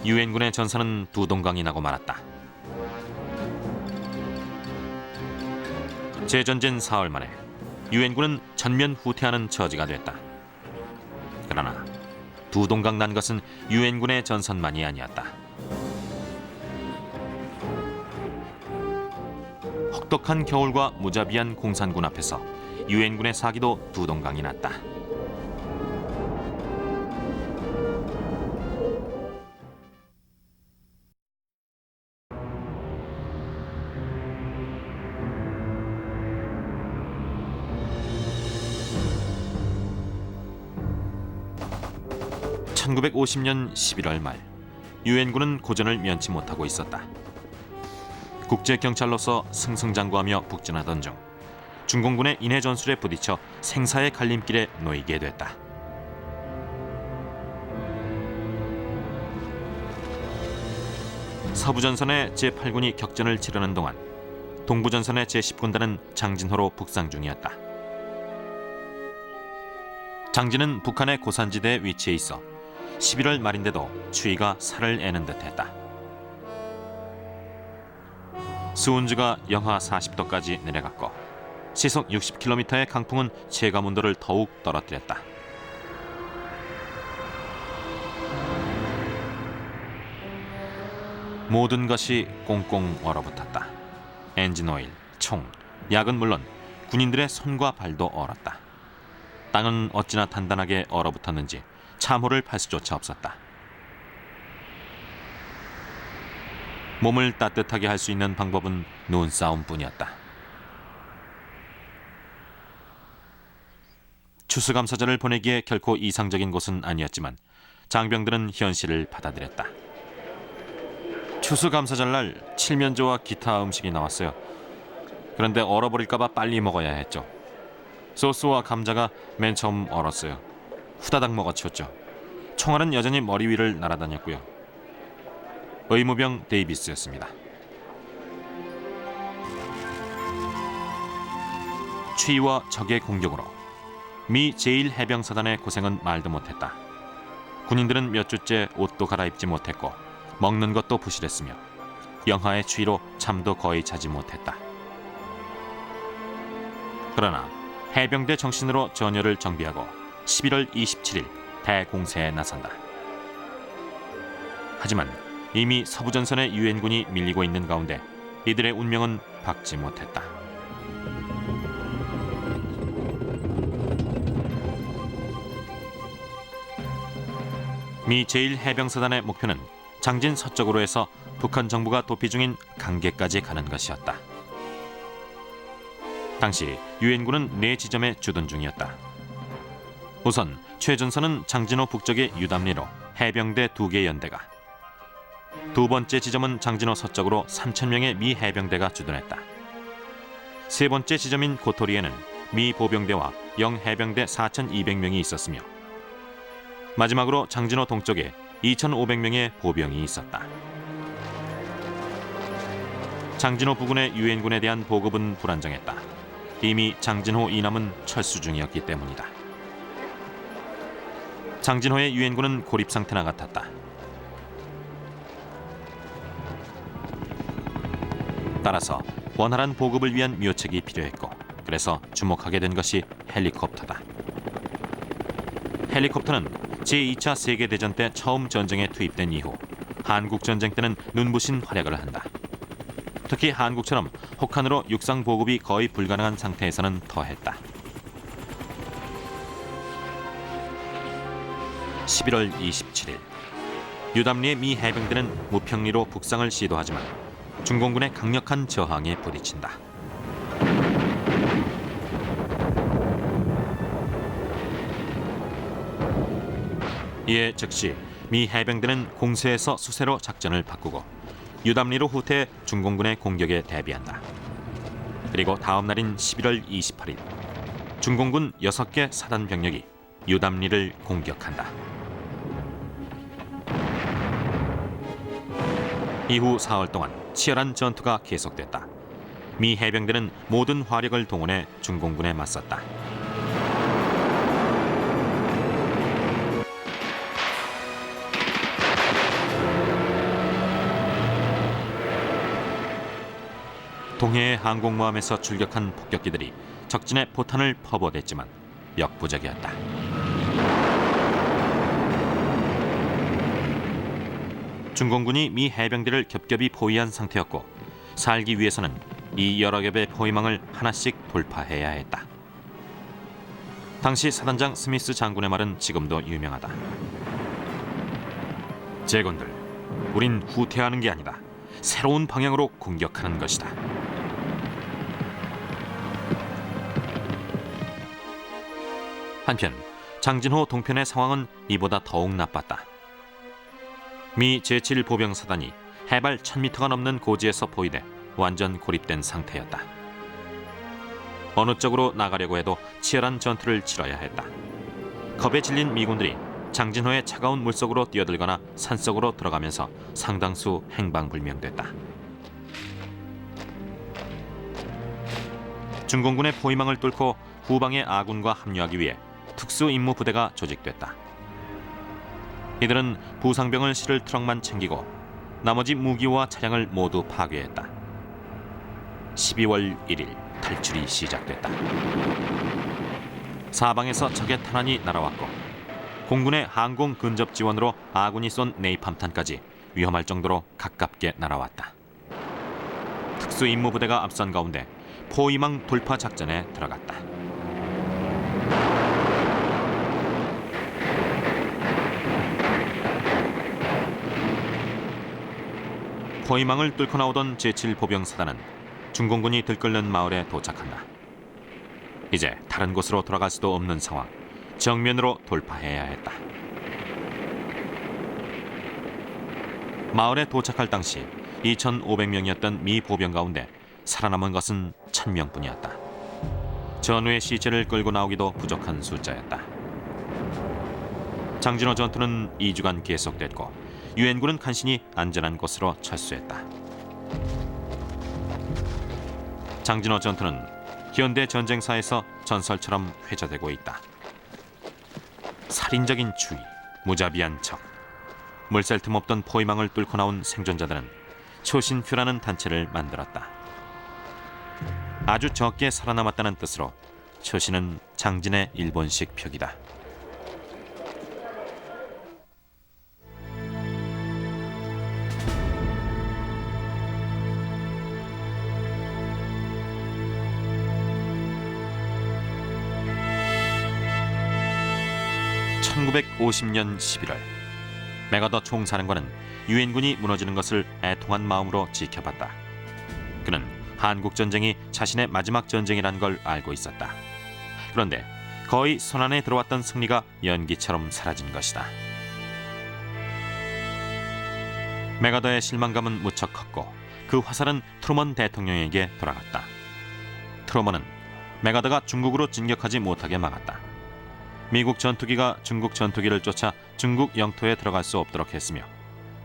유엔군의 전선은 두 동강이 나고 말았다. 재전진 사흘 만에 유엔군은 전면 후퇴하는 처지가 됐다. 그러나 두 동강 난 것은 유엔군의 전선만이 아니었다. 혹독한 겨울과 무자비한 공산군 앞에서 유엔군의 사기도 두 동강이 났다. (1950년 11월) 말 유엔군은 고전을 면치 못하고 있었다. 국제경찰로서 승승장구하며 북진하던 중 중공군의 인해 전술에 부딪혀 생사의 갈림길에 놓이게 됐다. 서부전선의 제8군이 격전을 치르는 동안 동부전선의 제10군단은 장진호로 북상 중이었다. 장진은 북한의 고산지대에 위치해 있어 11월 말인데도 추위가 살을 애는 듯했다. 수온지가 영하 40도까지 내려갔고 시속 60km의 강풍은 체감온도를 더욱 떨어뜨렸다. 모든 것이 꽁꽁 얼어붙었다. 엔진오일, 총, 약은 물론 군인들의 손과 발도 얼었다. 땅은 어찌나 단단하게 얼어붙었는지 참호를 팔 수조차 없었다. 몸을 따뜻하게 할 수 있는 방법은 눈싸움뿐이었다. 추수감사절을 보내기에 결코 이상적인 곳은 아니었지만 장병들은 현실을 받아들였다. 추수감사절날 칠면조와 기타 음식이 나왔어요. 그런데 얼어버릴까봐 빨리 먹어야 했죠. 소스와 감자가 맨 처음 얼었어요. 후다닥 먹어치웠죠. 총알은 여전히 머리 위를 날아다녔고요. 의무병 데이비스였습니다. 추위와 적의 공격으로 미 제1해병사단의 고생은 말도 못했다. 군인들은 몇 주째 옷도 갈아입지 못했고 먹는 것도 부실했으며 영하의 추위로 잠도 거의 자지 못했다. 그러나 해병대 정신으로 전열을 정비하고 11월 27일 대공세에 나선다. 하지만 이미 서부전선의 유엔군이 밀리고 있는 가운데 이들의 운명은 밝지 못했다. 미 제1해병사단의 목표는 장진 서쪽으로 해서 북한 정부가 도피 중인 강계까지 가는 것이었다. 당시 유엔군은 4지점에 주둔 중이었다. 우선 최전선은 장진호 북쪽의 유담리로 해병대 2개 연대가, 두 번째 지점은 장진호 서쪽으로 3,000명의 미 해병대가 주둔했다. 세 번째 지점인 고토리에는 미 보병대와 영해병대 4,200명이 있었으며 마지막으로 장진호 동쪽에 2,500명의 보병이 있었다. 장진호 부근의 유엔군에 대한 보급은 불안정했다. 이미 장진호 이남은 철수 중이었기 때문이다. 장진호의 유엔군은 고립 상태나 같았다. 따라서 원활한 보급을 위한 묘책이 필요했고, 그래서 주목하게 된 것이 헬리콥터다. 헬리콥터는 제2차 세계대전 때 처음 전쟁에 투입된 이후 한국전쟁 때는 눈부신 활약을 한다. 특히 한국처럼 혹한으로 육상 보급이 거의 불가능한 상태에서는 더했다. 11월 27일 유담리의 미 해병대는 무평리로 북상을 시도하지만 중공군의 강력한 저항에 부딪힌다. 이에 즉시 미 해병대는 공세에서 수세로 작전을 바꾸고 유담리로 후퇴해 중공군의 공격에 대비한다. 그리고 다음 날인 11월 28일 중공군 6개 사단 병력이 유담리를 공격한다. 이후 4월 동안 치열한 전투가 계속됐다. 미 해병대는 모든 화력을 동원해 중공군에 맞섰다. 동해의 항공모함에서 출격한 폭격기들이 적진의 포탄을 퍼부어댔지만 역부족이었다. 중공군이 미 해병대를 겹겹이 포위한 상태였고 살기 위해서는 이 여러 겹의 포위망을 하나씩 돌파해야 했다. 당시 사단장 스미스 장군의 말은 지금도 유명하다. 제군들, 우린 후퇴하는 게 아니다. 새로운 방향으로 공격하는 것이다. 한편 장진호 동편의 상황은 이보다 더욱 나빴다. 미 제7보병사단이 해발 1,000m가 넘는 고지에서 포위돼 완전 고립된 상태였다. 어느 쪽으로 나가려고 해도 치열한 전투를 치러야 했다. 겁에 질린 미군들이 장진호의 차가운 물속으로 뛰어들거나 산속으로 들어가면서 상당수 행방불명됐다. 중공군의 포위망을 뚫고 후방의 아군과 합류하기 위해 특수임무부대가 조직됐다. 이들은 부상병을 실을 트럭만 챙기고 나머지 무기와 차량을 모두 파괴했다. 12월 1일 탈출이 시작됐다. 사방에서 적의 탄환이 날아왔고 공군의 항공 근접 지원으로 아군이 쏜 네이팜탄까지 위험할 정도로 가깝게 날아왔다. 특수임무부대가 앞선 가운데 포위망 돌파 작전에 들어갔다. 포위망을 뚫고 나오던 제7보병사단은 중공군이 들끓는 마을에 도착한다. 이제 다른 곳으로 돌아갈 수도 없는 상황. 정면으로 돌파해야 했다. 마을에 도착할 당시 2,500명이었던 미 보병 가운데 살아남은 것은 1,000명뿐이었다. 전우의 시체를 끌고 나오기도 부족한 숫자였다. 장진호 전투는 2주간 계속됐고 유엔군은 간신히 안전한 곳으로 철수했다. 장진호 전투는 현대 전쟁사에서 전설처럼 회자되고 있다. 살인적인 추위, 무자비한 적, 물샐 틈 없던 포위망을 뚫고 나온 생존자들은 초신표라는 단체를 만들었다. 아주 적게 살아남았다는 뜻으로 초신은 장진의 일본식 표기다. (1950년 11월) 맥아더 총사령관은 유엔군이 무너지는 것을 애통한 마음으로 지켜봤다. 그는 한국전쟁이 자신의 마지막 전쟁이라는 걸 알고 있었다. 그런데 거의 손안에 들어왔던 승리가 연기처럼 사라진 것이다. 맥아더의 실망감은 무척 컸고 그 화살은 트루먼 대통령에게 돌아갔다. 트루먼은 맥아더가 중국으로 진격하지 못하게 막았다. 미국 전투기가 중국 전투기를 쫓아 중국 영토에 들어갈 수 없도록 했으며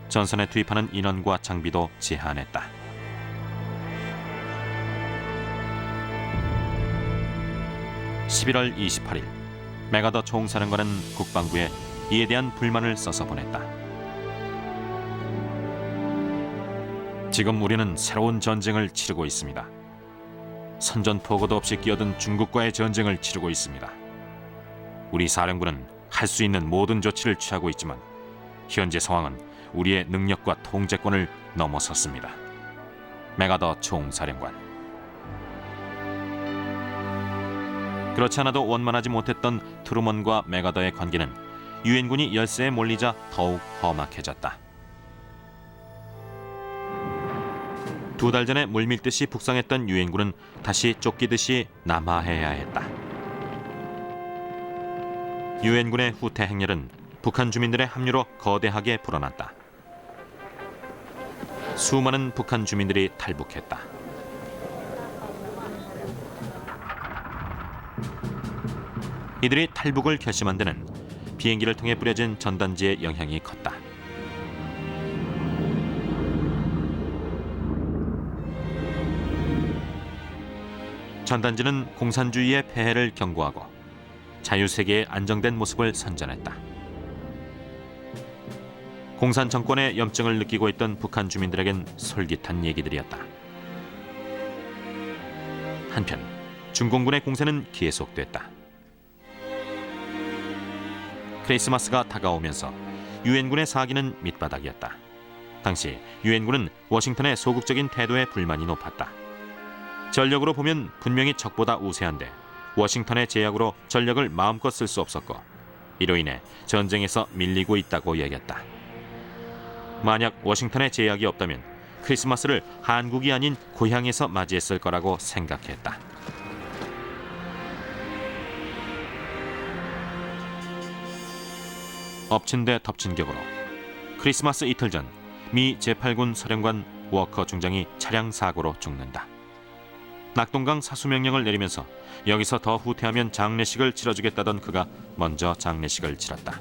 전선에 투입하는 인원과 장비도 제한했다. (11월 28일) 맥아더 총사령관은 국방부에 이에 대한 불만을 써서 보냈다. 지금 우리는 새로운 전쟁을 치르고 있습니다. 선전포고도 없이 끼어든 중국과의 전쟁을 치르고 있습니다. 우리 사령부는 할 수 있는 모든 조치를 취하고 있지만 현재 상황은 우리의 능력과 통제권을 넘어섰습니다. 맥아더 총사령관. 그렇지 않아도 원만하지 못했던 트루먼과 맥아더의 관계는 유엔군이 열세에 몰리자 더욱 험악해졌다. 2달 전에 물밀듯이 북상했던 유엔군은 다시 쫓기듯이 남하해야 했다. 유엔군의 후퇴 행렬은 북한 주민들의 합류로 거대하게 불어났다. 수많은 북한 주민들이 탈북했다. 이들이 탈북을 결심한 데는 비행기를 통해 뿌려진 전단지의 영향이 컸다. 전단지는 공산주의의 폐해를 경고하고 자유세계의 안정된 모습을 선전했다. 공산 정권의 염증을 느끼고 있던 북한 주민들에겐 솔깃한 얘기들이었다. 한편 중공군의 공세는 계속됐다. 크리스마스가 다가오면서 유엔군의 사기는 밑바닥이었다. 당시 유엔군은 워싱턴의 소극적인 태도에 불만이 높았다. 전력으로 보면 분명히 적보다 우세한데 워싱턴의 제약으로 전력을 마음껏 쓸 수 없었고 이로 인해 전쟁에서 밀리고 있다고 여겼다. 만약 워싱턴의 제약이 없다면 크리스마스를 한국이 아닌 고향에서 맞이했을 거라고 생각했다. 엎친 데 덮친 격으로 크리스마스 이틀 전 미 제8군 사령관 워커 중장이 차량 사고로 죽는다. 낙동강 사수명령을 내리면서 여기서 더 후퇴하면 장례식을 치러주겠다던 그가 먼저 장례식을 치렀다.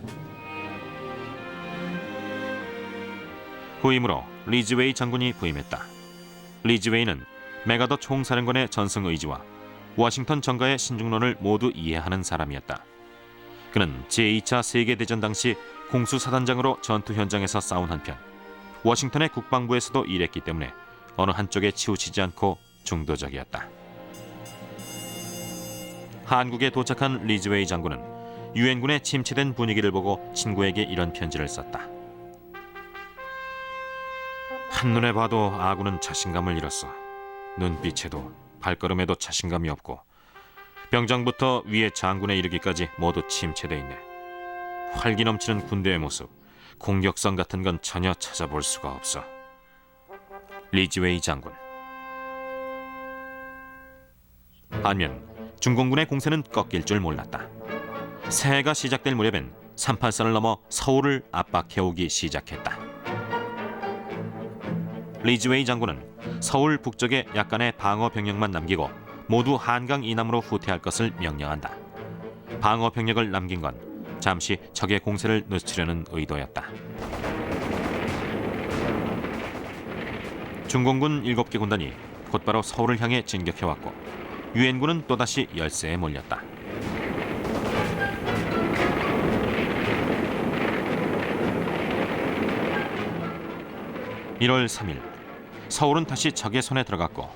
후임으로 리즈웨이 장군이 부임했다. 리즈웨이는 맥아더 총사령관의 전승 의지와 워싱턴 정가의 신중론을 모두 이해하는 사람이었다. 그는 제2차 세계대전 당시 공수사단장으로 전투 현장에서 싸운 한편 워싱턴의 국방부에서도 일했기 때문에 어느 한쪽에 치우치지 않고 중도적이었다. 한국에 도착한 리즈웨이 장군은 유엔군의 침체된 분위기를 보고 친구에게 이런 편지를 썼다. 한눈에 봐도 아군은 자신감을 잃었어. 눈빛에도 발걸음에도 자신감이 없고 병장부터 위에 장군에 이르기까지 모두 침체돼 있네. 활기 넘치는 군대의 모습, 공격성 같은 건 전혀 찾아볼 수가 없어. 리즈웨이 장군. 반면 중공군의 공세는 꺾일 줄 몰랐다. 새해가 시작될 무렵엔 38선을 넘어 서울을 압박해오기 시작했다. 리즈웨이 장군은 서울 북쪽에 약간의 방어 병력만 남기고 모두 한강 이남으로 후퇴할 것을 명령한다. 방어 병력을 남긴 건 잠시 적의 공세를 늦추려는 의도였다. 중공군 7개 군단이 곧바로 서울을 향해 진격해왔고 유엔군은 또다시 열세에 몰렸다. (1월 3일) 서울은 다시 적의 손에 들어갔고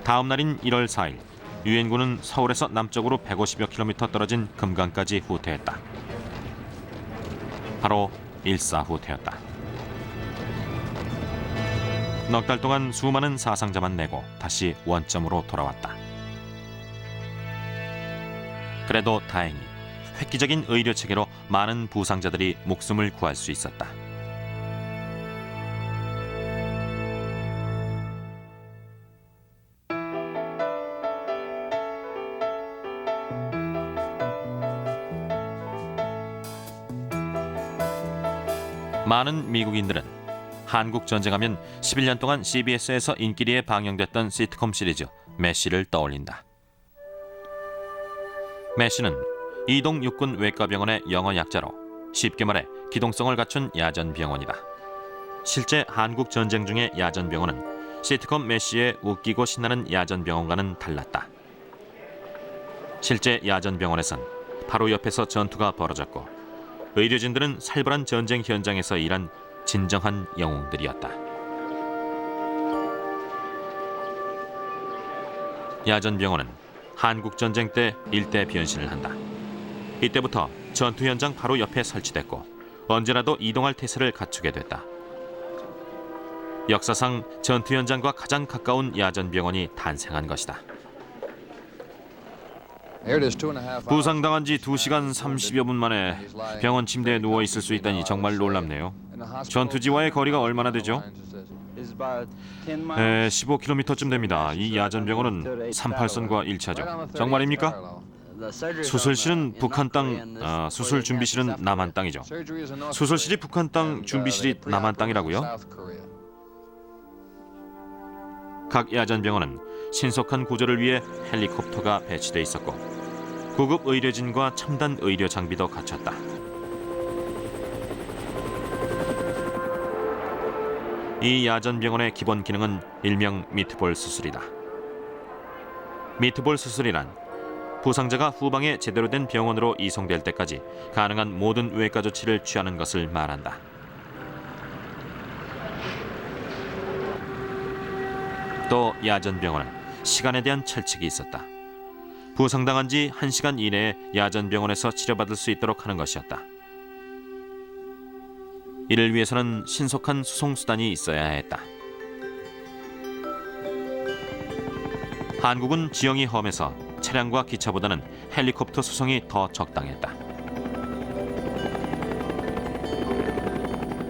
다음 날인 1월 4일 유엔군은 서울에서 남쪽으로 150여 킬로미터 떨어진 금강까지 후퇴했다. 바로 일사후퇴였다. 넉 달 동안 수많은 사상자만 내고 다시 원점으로 돌아왔다. 그래도 다행히 획기적인 의료 체계로 많은 부상자들이 목숨을 구할 수 있었다. 많은 미국인들은 한국 전쟁하면 11년 동안 CBS에서 인기리에 방영됐던 시트콤 시리즈 메시를 떠올린다. 메시는 이동 육군 외과병원의 영어 약자로 쉽게 말해 기동성을 갖춘 야전병원이다. 실제 한국 전쟁 중의 야전병원은 시트콤 메시의 웃기고 신나는 야전병원과는 달랐다. 실제 야전병원에선 바로 옆에서 전투가 벌어졌고 의료진들은 살벌한 전쟁 현장에서 일한 진정한 영웅들이었다. 야전병원은 한국전쟁 때 일대 변신을 한다. 이때부터 전투 현장 바로 옆에 설치됐고 언제라도 이동할 태세를 갖추게 됐다. 역사상 전투 현장과 가장 가까운 야전병원이 탄생한 것이다. 부상당한 지 2시간 30여 분 만에 병원 침대에 누워 있을 수 있다니 정말 놀랍네요. 전투지와의 거리가 얼마나 되죠? 15km쯤 됩니다. 이 야전병원은 38선과 1차죠. 정말입니까? 수술실은 북한 땅, 수술 준비실은 남한 땅이죠. 수술실이 북한 땅, 준비실이 남한 땅이라고요? 각 야전병원은 신속한 구조를 위해 헬리콥터가 배치돼 있었고 고급 의료진과 첨단 의료 장비도 갖췄다. 이 야전병원의 기본 기능은 일명 미트볼 수술이다. 미트볼 수술이란 부상자가 후방에 제대로 된 병원으로 이송될 때까지 가능한 모든 외과 조치를 취하는 것을 말한다. 또 야전병원은 시간에 대한 철칙이 있었다. 부상당한 지 1시간 이내에 야전병원에서 치료받을 수 있도록 하는 것이었다. 이를 위해서는 신속한 수송수단이 있어야 했다. 한국은 지형이 험해서 차량과 기차보다는 헬리콥터 수송이 더 적당했다.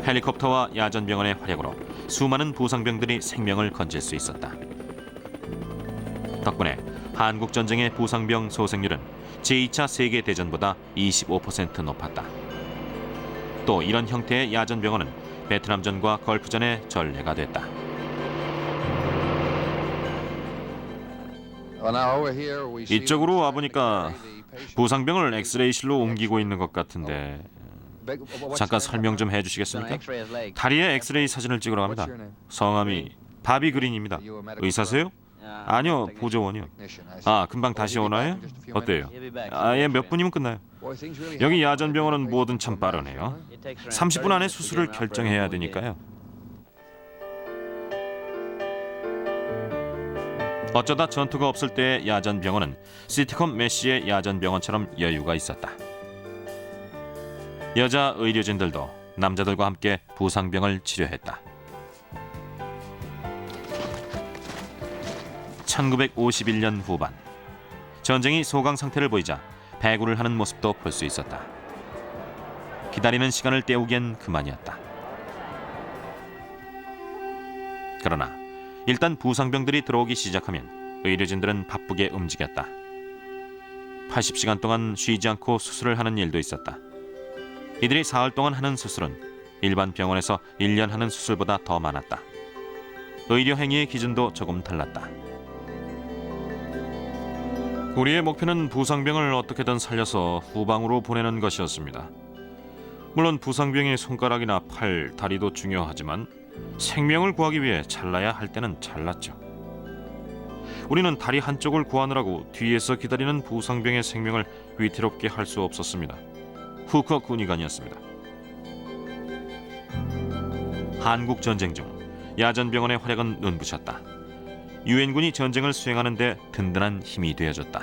헬리콥터와 야전병원의 활약으로 수많은 부상병들이 생명을 건질 수 있었다. 덕분에 한국전쟁의 부상병 소생률은 제2차 세계대전보다 25% 높았다. 또 이런 형태의 야전병원은 베트남전과 걸프전의 전례가 됐다. 이쪽으로 와보니까 부상병을 엑스레이실로 옮기고 있는 것 같은데 잠깐 설명 좀 해주시겠습니까? 다리에 엑스레이 사진을 찍으러 갑니다. 성함이 바비 그린입니다. 의사세요? 아니요, 보조원이요. 아, 금방 다시 오나요? 어때요? 예, 몇 분이면 끝나요. 여기 야전병원은 뭐든 참 빠르네요. 30분 안에 수술을 결정해야 되니까요. 어쩌다 전투가 없을 때의 야전병원은 시트콤 메시의 야전병원처럼 여유가 있었다. 여자 의료진들도 남자들과 함께 부상병을 치료했다. 1951년 후반 전쟁이 소강 상태를 보이자 배구를 하는 모습도 볼 수 있었다. 기다리는 시간을 때우기엔 그만이었다. 그러나 일단 부상병들이 들어오기 시작하면 의료진들은 바쁘게 움직였다. 80시간 동안 쉬지 않고 수술을 하는 일도 있었다. 이들이 사흘 동안 하는 수술은 일반 병원에서 1년 하는 수술보다 더 많았다. 의료 행위의 기준도 조금 달랐다. 우리의 목표는 부상병을 어떻게든 살려서 후방으로 보내는 것이었습니다. 물론 부상병의 손가락이나 팔, 다리도 중요하지만 생명을 구하기 위해 잘라야 할 때는 잘랐죠. 우리는 다리 한쪽을 구하느라고 뒤에서 기다리는 부상병의 생명을 위태롭게 할 수 없었습니다. 후커 군의관이었습니다. 한국 전쟁 중 야전병원의 활약은 눈부셨다. 유엔군이 전쟁을 수행하는 데 든든한 힘이 되어줬다.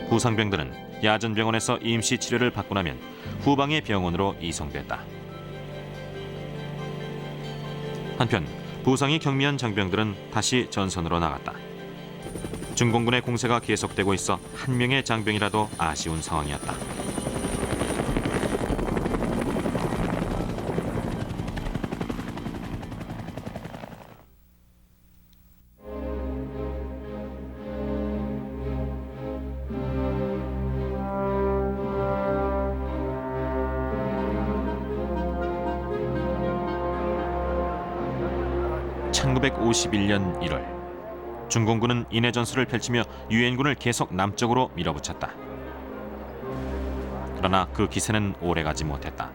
부상병들은 야전병원에서 임시 치료를 받고 나면 후방의 병원으로 이송됐다. 한편 부상이 경미한 장병들은 다시 전선으로 나갔다. 중공군의 공세가 계속되고 있어 한 명의 장병이라도 아쉬운 상황이었다. (1951년 1월) 중공군은 인해 전술을 펼치며 유엔군을 계속 남쪽으로 밀어붙였다. 그러나 그 기세는 오래가지 못했다.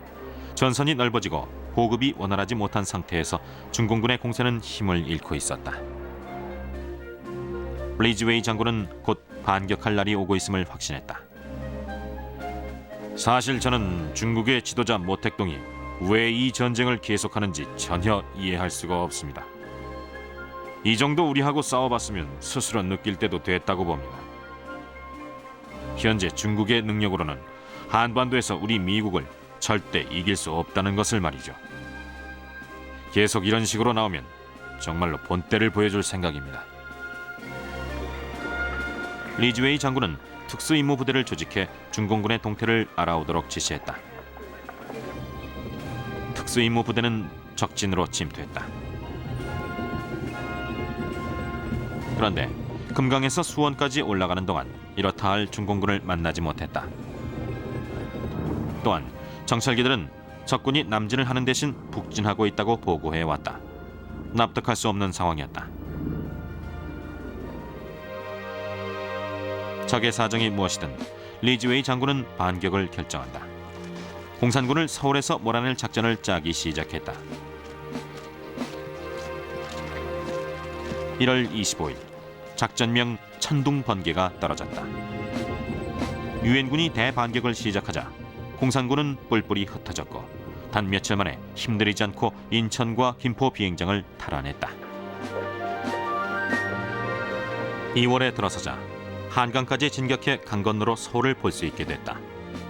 전선이 넓어지고 보급이 원활하지 못한 상태에서 중공군의 공세는 힘을 잃고 있었다. 리즈웨이 장군은 곧 반격할 날이 오고 있음을 확신했다. 사실 저는 중국의 지도자 모택동이 왜 이 전쟁을 계속하는지 전혀 이해할 수가 없습니다. 이 정도 우리하고 싸워봤으면 스스로 느낄 때도 됐다고 봅니다. 현재 중국의 능력으로는 한반도에서 우리 미국을 절대 이길 수 없다는 것을 말이죠. 계속 이런 식으로 나오면 정말로 본때를 보여줄 생각입니다. 리즈웨이 장군은 특수임무부대를 조직해 중공군의 동태를 알아오도록 지시했다. 특수임무부대는 적진으로 침투했다. 그런데 금강에서 수원까지 올라가는 동안 이렇다 할 중공군을 만나지 못했다. 또한 정찰기들은 적군이 남진을 하는 대신 북진하고 있다고 보고해왔다. 납득할 수 없는 상황이었다. 적의 사정이 무엇이든 리즈웨이 장군은 반격을 결정한다. 공산군을 서울에서 몰아낼 작전을 짜기 시작했다. 1월 25일 작전명 천둥번개가 떨어졌다. 유엔군이 대반격을 시작하자 공산군은 뿔뿔이 흩어졌고 단 며칠 만에 힘들이지 않고 인천과 김포 비행장을 탈환했다. 2월에 들어서자 한강까지 진격해 강 건너로 서울을 볼 수 있게 됐다.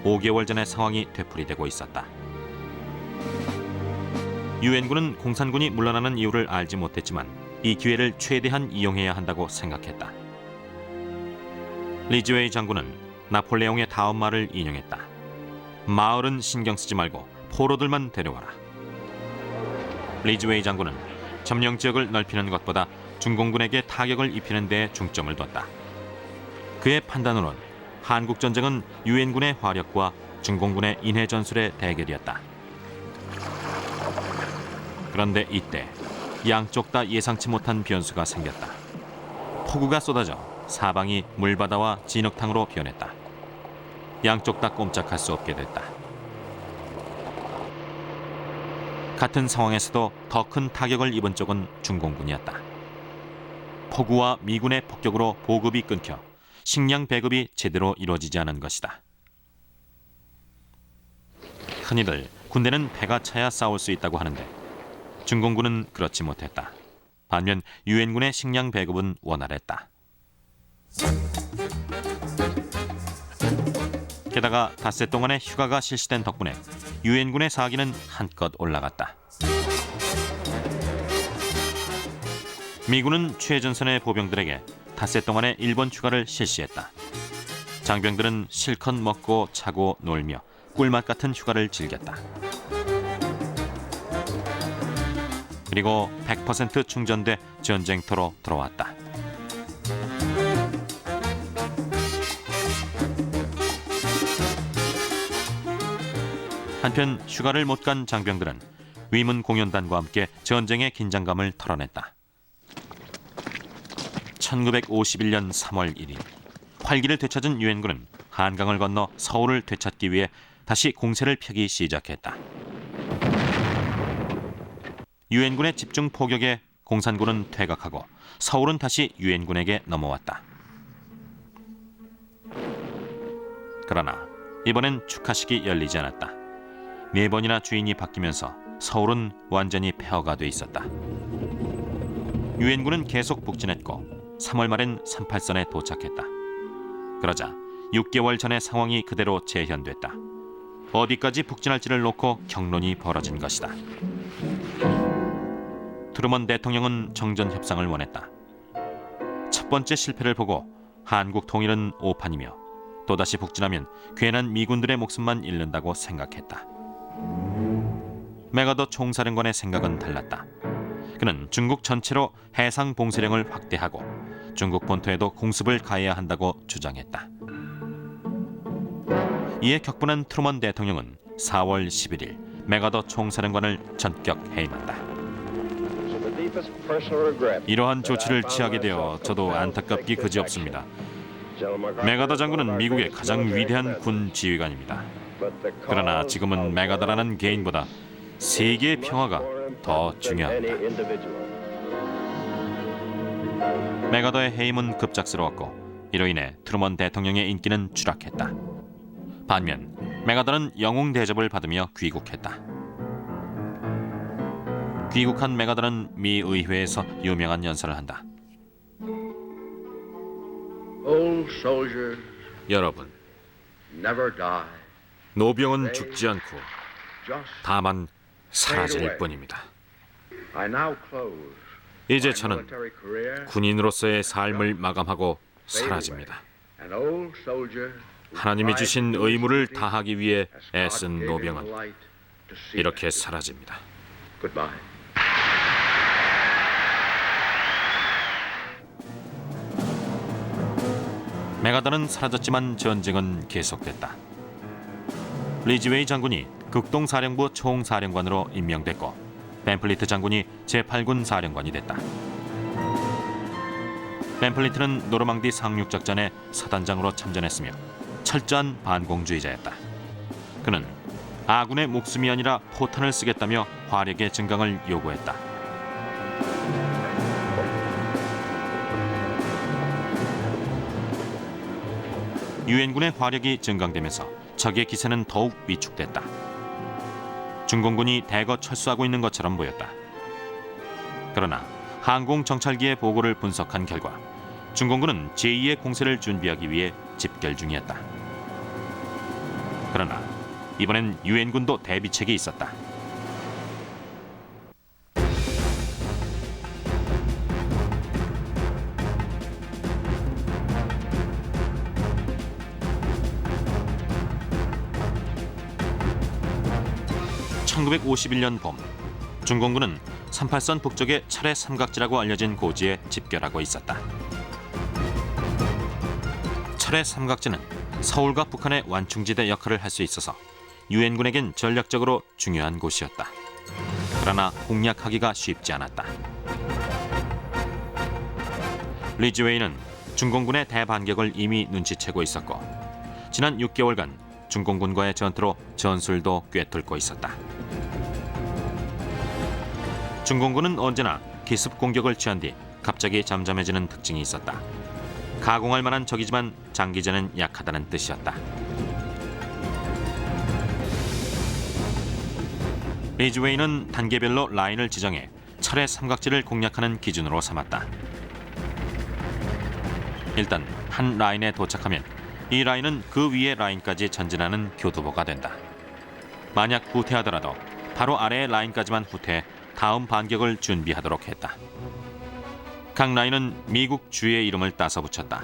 5개월 전의 상황이 되풀이되고 있었다. 유엔군은 공산군이 물러나는 이유를 알지 못했지만 이 기회를 최대한 이용해야 한다고 생각했다. 리즈웨이 장군은 나폴레옹의 다음 말을 인용했다. 마을은 신경 쓰지 말고 포로들만 데려와라. 리즈웨이 장군은 점령 지역을 넓히는 것보다 중공군에게 타격을 입히는 데 중점을 뒀다. 그의 판단으론 한국 전쟁은 유엔군의 화력과 중공군의 인해 전술의 대결이었다. 그런데 이때 양쪽 다 예상치 못한 변수가 생겼다. 폭우가 쏟아져 사방이 물바다와 진흙탕으로 변했다. 양쪽 다 꼼짝할 수 없게 됐다. 같은 상황에서도 더 큰 타격을 입은 쪽은 중공군이었다. 폭우와 미군의 폭격으로 보급이 끊겨 식량 배급이 제대로 이루어지지 않은 것이다. 흔히들 군대는 배가 차야 싸울 수 있다고 하는데 중공군은 그렇지 못했다. 반면 유엔군의 식량 배급은 원활했다. 게다가 닷새 동안의 휴가가 실시된 덕분에 유엔군의 사기는 한껏 올라갔다. 미군은 최전선의 보병들에게 닷새 동안의 일본 휴가를 실시했다. 장병들은 실컷 먹고 자고 놀며 꿀맛 같은 휴가를 즐겼다. 그리고 100% 충전돼 전쟁터로 들어왔다. 한편 휴가를 못 간 장병들은 위문 공연단과 함께 전쟁의 긴장감을 털어냈다. 1951년 3월 1일 활기를 되찾은 유엔군은 한강을 건너 서울을 되찾기 위해 다시 공세를 펴기 시작했다. 유엔군의 집중 포격에 공산군은 퇴각하고 서울은 다시 유엔군에게 넘어왔다. 그러나 이번엔 축하식이 열리지 않았다. 4번이나 주인이 바뀌면서 서울은 완전히 폐허가 돼 있었다. 유엔군은 계속 북진했고 3월 말엔 38선에 도착했다. 그러자 6개월 전의 상황이 그대로 재현됐다. 어디까지 북진할지를 놓고 격론이 벌어진 것이다. 트루먼 대통령은 정전 협상을 원했다. 첫 번째 실패를 보고 한국 통일은 오판이며 또다시 북진하면 괜한 미군들의 목숨만 잃는다고 생각했다. 맥아더 총사령관의 생각은 달랐다. 그는 중국 전체로 해상 봉쇄령을 확대하고 중국 본토에도 공습을 가해야 한다고 주장했다. 이에 격분한 트루먼 대통령은 4월 11일 맥아더 총사령관을 전격 해임한다. 이러한 조치를 취하게 되어 저도 안타깝기 그지없습니다. 맥아더 장군은 미국의 가장 위대한 군 지휘관입니다. 그러나 지금은 맥아더라는 개인보다 세계의 평화가 더 중요합니다. 맥아더의 해임은 급작스러웠고 이로 인해 트루먼 대통령의 인기는 추락했다. 반면 맥아더는 영웅 대접을 받으며 귀국했다. 귀국한 맥아더는 미 의회에서 유명한 연설을 한다. 여러분, 노병은 죽지 않고 다만 사라질 뿐입니다. 이제 저는 군인으로서의 삶을 마감하고 사라집니다. 하나님이 주신 의무를 다하기 위해 애쓴 노병은 이렇게 사라집니다. 맥아더는 사라졌지만 전쟁은 계속됐다. 리즈웨이 장군이 극동사령부 총사령관으로 임명됐고 벤플리트 장군이 제8군 사령관이 됐다. 벤플리트는 노르망디 상륙작전에 사단장으로 참전했으며 철저한 반공주의자였다. 그는 아군의 목숨이 아니라 포탄을 쓰겠다며 화력의 증강을 요구했다. 유엔군의 화력이 증강되면서 적의 기세는 더욱 위축됐다. 중공군이 대거 철수하고 있는 것처럼 보였다. 그러나 항공정찰기의 보고를 분석한 결과 중공군은 제2의 공세를 준비하기 위해 집결 중이었다. 그러나 이번엔 유엔군도 대비책이 있었다. (1951년) 봄 중공군은 38선 북쪽의 철의 삼각지라고 알려진 고지에 집결하고 있었다. 철의 삼각지는 서울과 북한의 완충지대 역할을 할 수 있어서 유엔군에겐 전략적으로 중요한 곳이었다. 그러나 공략하기가 쉽지 않았다. 리즈웨이는 중공군의 대반격을 이미 눈치채고 있었고 지난 6개월간 중공군과의 전투로 전술도 꿰뚫고 있었다. 중공군은 언제나 기습 공격을 취한 뒤 갑자기 잠잠해지는 특징이 있었다. 가공할 만한 적이지만 장기전은 약하다는 뜻이었다. 리즈웨이는 단계별로 라인을 지정해 철의 삼각지를 공략하는 기준으로 삼았다. 일단 한 라인에 도착하면 이 라인은 그 위의 라인까지 전진하는 교두보가 된다. 만약 후퇴하더라도 바로 아래의 라인까지만 후퇴해 다음 반격을 준비하도록 했다. 각 라인은 미국 주의 이름을 따서 붙였다.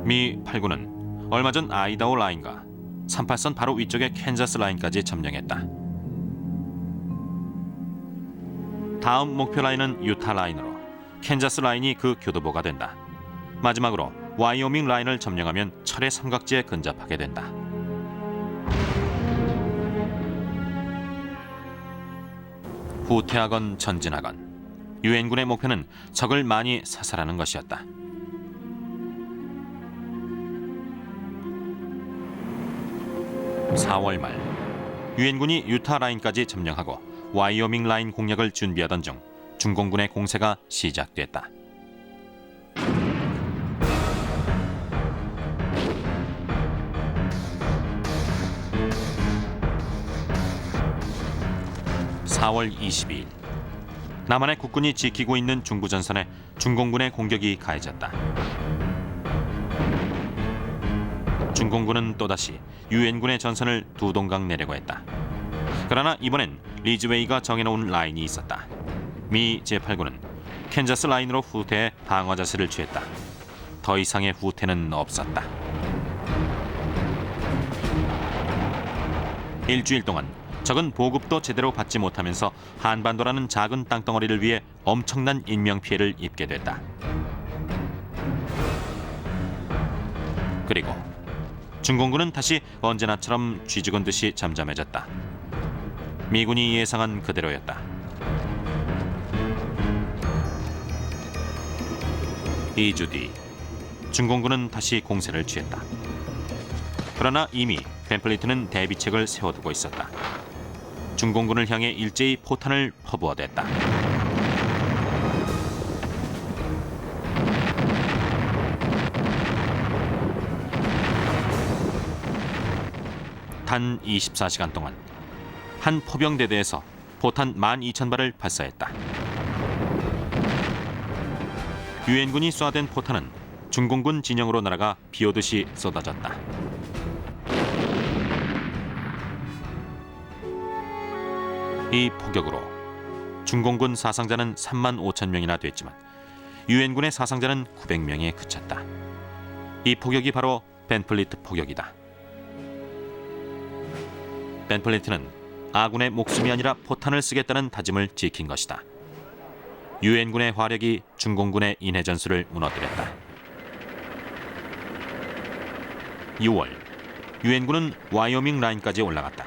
미 8군은 얼마 전 아이다호 라인과 38선 바로 위쪽의 캔자스 라인까지 점령했다. 다음 목표 라인은 유타 라인으로 캔자스 라인이 그 교두보가 된다. 마지막으로 와이오밍 라인을 점령하면 철의 삼각지에 근접하게 된다. 후퇴하건 전진하건 유엔군의 목표는 적을 많이 사살하는 것이었다. (4월) 말 유엔군이 유타 라인까지 점령하고 와이오밍 라인 공략을 준비하던 중 중공군의 공세가 시작됐다. (4월 22일) 남한의 국군이 지키고 있는 중부전선에 중공군의 공격이 가해졌다. 중공군은 또다시 유엔군의 전선을 두 동강 내려고 했다. 그러나 이번엔 리즈웨이가 정해놓은 라인이 있었다. 미 제8군은 캔자스 라인으로 후퇴해 방어 자세를 취했다. 더 이상의 후퇴는 없었다. 일주일 동안 적은 보급도 제대로 받지 못하면서 한반도라는 작은 땅덩어리를 위해 엄청난 인명피해를 입게 됐다. 그리고 중공군은 다시 언제나처럼 쥐죽은 듯이 잠잠해졌다. 미군이 예상한 그대로였다. 2주 뒤 중공군은 다시 공세를 취했다. 그러나 이미 벤플리트는 대비책을 세워두고 있었다. 중공군을 향해 일제히 포탄을 퍼부어댔다. 단 24시간 동안 한 포병대대에서 포탄 12,000발을 발사했다. 유엔군이 쏴댄 포탄은 중공군 진영으로 날아가 비오듯이 쏟아졌다. 이 포격으로 중공군 사상자는 35,000명이나 됐지만 유엔군의 사상자는 900명에 그쳤다. 이 포격이 바로 벤플리트 포격이다. 벤플리트는 아군의 목숨이 아니라 포탄을 쓰겠다는 다짐을 지킨 것이다. 유엔군의 화력이 중공군의 인해 전술을 무너뜨렸다. 6월 유엔군은 와이오밍 라인까지 올라갔다.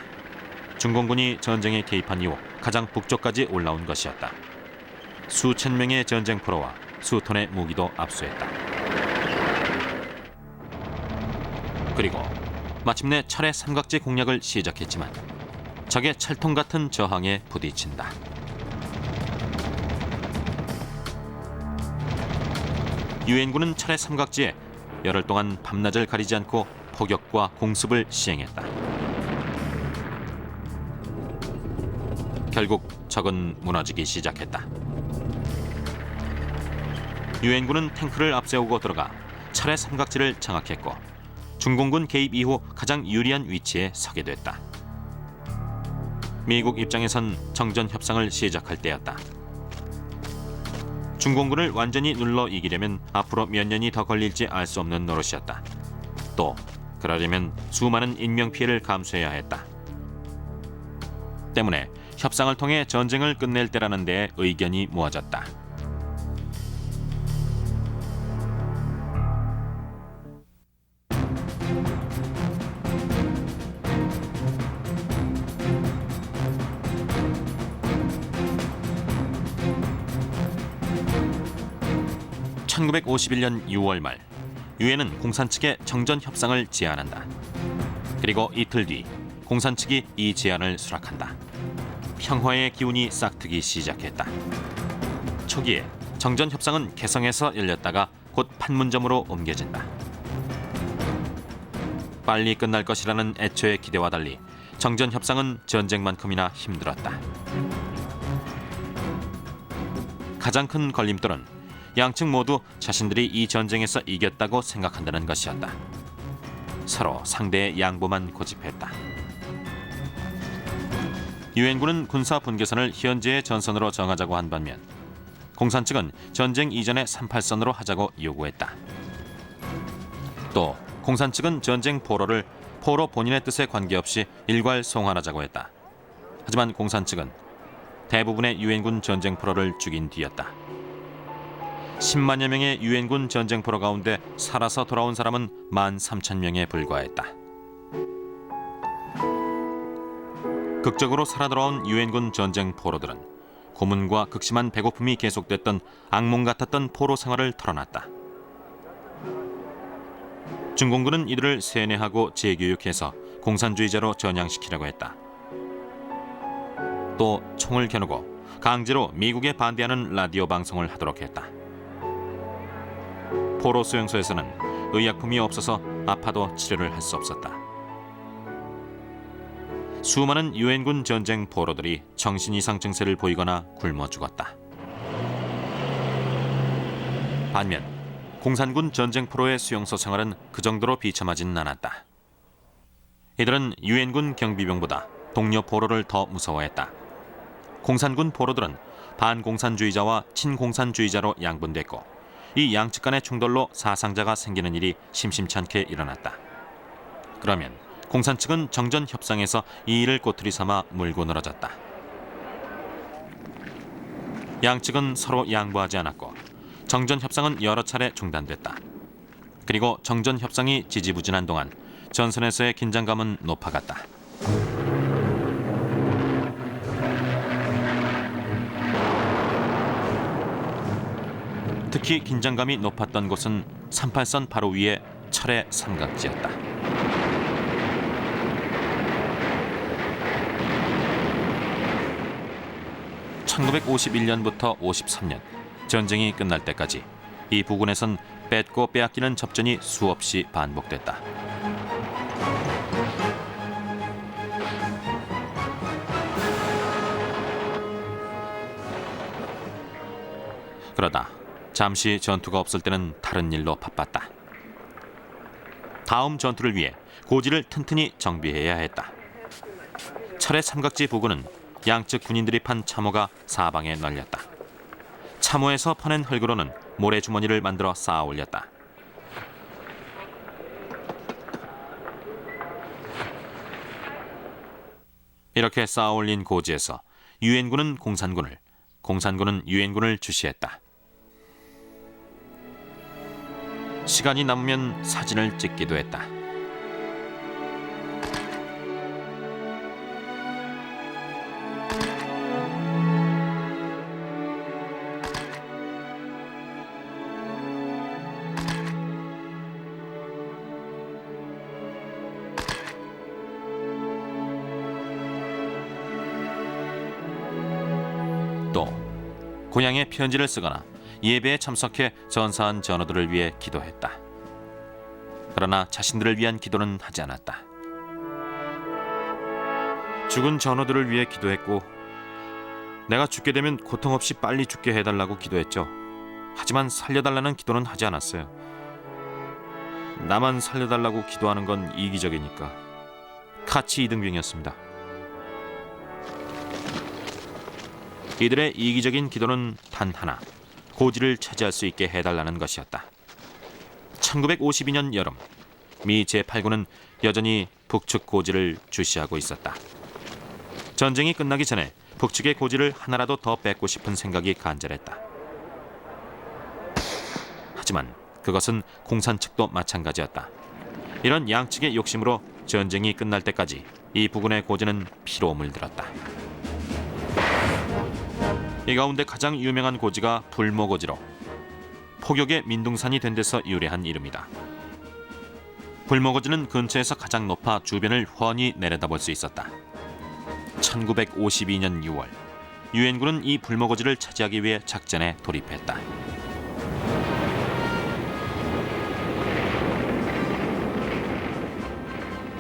중공군이 전쟁에 개입한 이후 가장 북쪽까지 올라온 것이었다. 수천 명의 전쟁 포로와 수톤의 무기도 압수했다. 그리고 마침내 철의 삼각지 공략을 시작했지만 적의 철통 같은 저항에 부딪힌다. 유엔군은 철의 삼각지에 열흘 동안 밤낮을 가리지 않고 포격과 공습을 시행했다. 결국 적은 무너지기 시작했다. 유엔군은 탱크를 앞세우고 들어가 철의 삼각지를 장악했고 중공군 개입 이후 가장 유리한 위치에 서게 됐다. 미국 입장에선 정전 협상을 시작할 때였다. 중공군을 완전히 눌러 이기려면 앞으로 몇 년이 더 걸릴지 알 수 없는 노릇이었다. 또 그러려면 수많은 인명피해를 감수해야 했다. 때문에 협상을 통해 전쟁을 끝낼 때라는 데에 의견이 모아졌다. (1951년 6월) 말 유엔은 공산 측에 정전 협상을 제안한다. 그리고 이틀 뒤 공산 측이 이 제안을 수락한다. 평화의 기운이 싹트기 시작했다. 초기에 정전 협상은 개성에서 열렸다가 곧 판문점으로 옮겨진다. 빨리 끝날 것이라는 애초의 기대와 달리 정전 협상은 전쟁만큼이나 힘들었다. 가장 큰 걸림돌은 양측 모두 자신들이 이 전쟁에서 이겼다고 생각한다는 것이었다. 서로 상대의 양보만 고집했다. 유엔군은 군사 분계선을 현재의 전선으로 정하자고 한 반면 공산 측은 전쟁 이전의 38선으로 하자고 요구했다. 또 공산 측은 전쟁 포로를 포로 본인의 뜻에 관계없이 일괄 송환하자고 했다. 하지만 공산 측은 대부분의 유엔군 전쟁 포로를 죽인 뒤였다. 10만여 명의 유엔군 전쟁포로 가운데 살아서 돌아온 사람은 13,000명에 불과했다. 극적으로 살아 돌아온 유엔군 전쟁포로들은 고문과 극심한 배고픔이 계속됐던 악몽 같았던 포로 생활을 털어놨다. 중공군은 이들을 세뇌하고 재교육해서 공산주의자로 전향시키려고 했다. 또 총을 겨누고 강제로 미국에 반대하는 라디오 방송을 하도록 했다. 포로 수용소에서는 의약품이 없어서 아파도 치료를 할 수 없었다. 수많은 유엔군 전쟁 포로들이 정신 이상 증세를 보이거나 굶어 죽었다. 반면 공산군 전쟁 포로의 수용소 생활은 그 정도로 비참하진 않았다. 이들은 유엔군 경비병보다 동료 포로를 더 무서워했다. 공산군 포로들은 반공산주의자와 친공산주의자로 양분됐고 이 양측 간의 충돌로 사상자가 생기는 일이 심심찮게 일어났다. 그러면 공산 측은 정전 협상에서 이 일을 꼬투리 삼아 물고 늘어졌다. 양측은 서로 양보하지 않았고 정전 협상은 여러 차례 중단됐다. 그리고 정전 협상이 지지부진한 동안 전선에서의 긴장감은 높아갔다. 특히 긴장감이 높았던 곳은 38선 바로 위에 철의 삼각지였다. (1951년부터) 53년 전쟁이 끝날 때까지 이 부근에선 뺏고 빼앗기는 접전이 수없이 반복됐다. 그러다 잠시 전투가 없을 때는 다른 일로 바빴다. 다음 전투를 위해 고지를 튼튼히 정비해야 했다. 철의 삼각지 부근은 양측 군인들이 판 참호가 사방에 널렸다. 참호에서 퍼낸 흙으로는 모래주머니를 만들어 쌓아 올렸다. 이렇게 쌓아 올린 고지에서 유엔군은 공산군을, 공산군은 유엔군을 주시했다. 시간이 남으면 사진을 찍기도 했다. 또 고향에 편지를 쓰거나 예배에 참석해 전사한 전우들을 위해 기도했다. 그러나 자신들을 위한 기도는 하지 않았다. 죽은 전우들을 위해 기도했고 내가 죽게 되면 고통 없이 빨리 죽게 해달라고 기도했죠. 하지만 살려달라는 기도는 하지 않았어요. 나만 살려달라고 기도하는 건 이기적이니까. 카치 이등병이었습니다. 이들의 이기적인 기도는 단 하나, 고지를 차지할 수 있게 해달라는 것이었다. 1952년 여름, 미 제8군은 여전히 북측 고지를 주시하고 있었다. 전쟁이 끝나기 전에 북측의 고지를 하나라도 더 뺏고 싶은 생각이 간절했다. 하지만 그것은 공산 측도 마찬가지였다. 이런 양측의 욕심으로 전쟁이 끝날 때까지 이 부근의 고지는 피로 물들었다. 이 가운데 가장 유명한 고지가 불모고지로 포격의 민둥산이 된 데서 유래한 이름이다. 불모고지는 근처에서 가장 높아 주변을 훤히 내려다볼 수 있었다. 1952년 6월 유엔군은 이 불모고지를 차지하기 위해 작전에 돌입했다.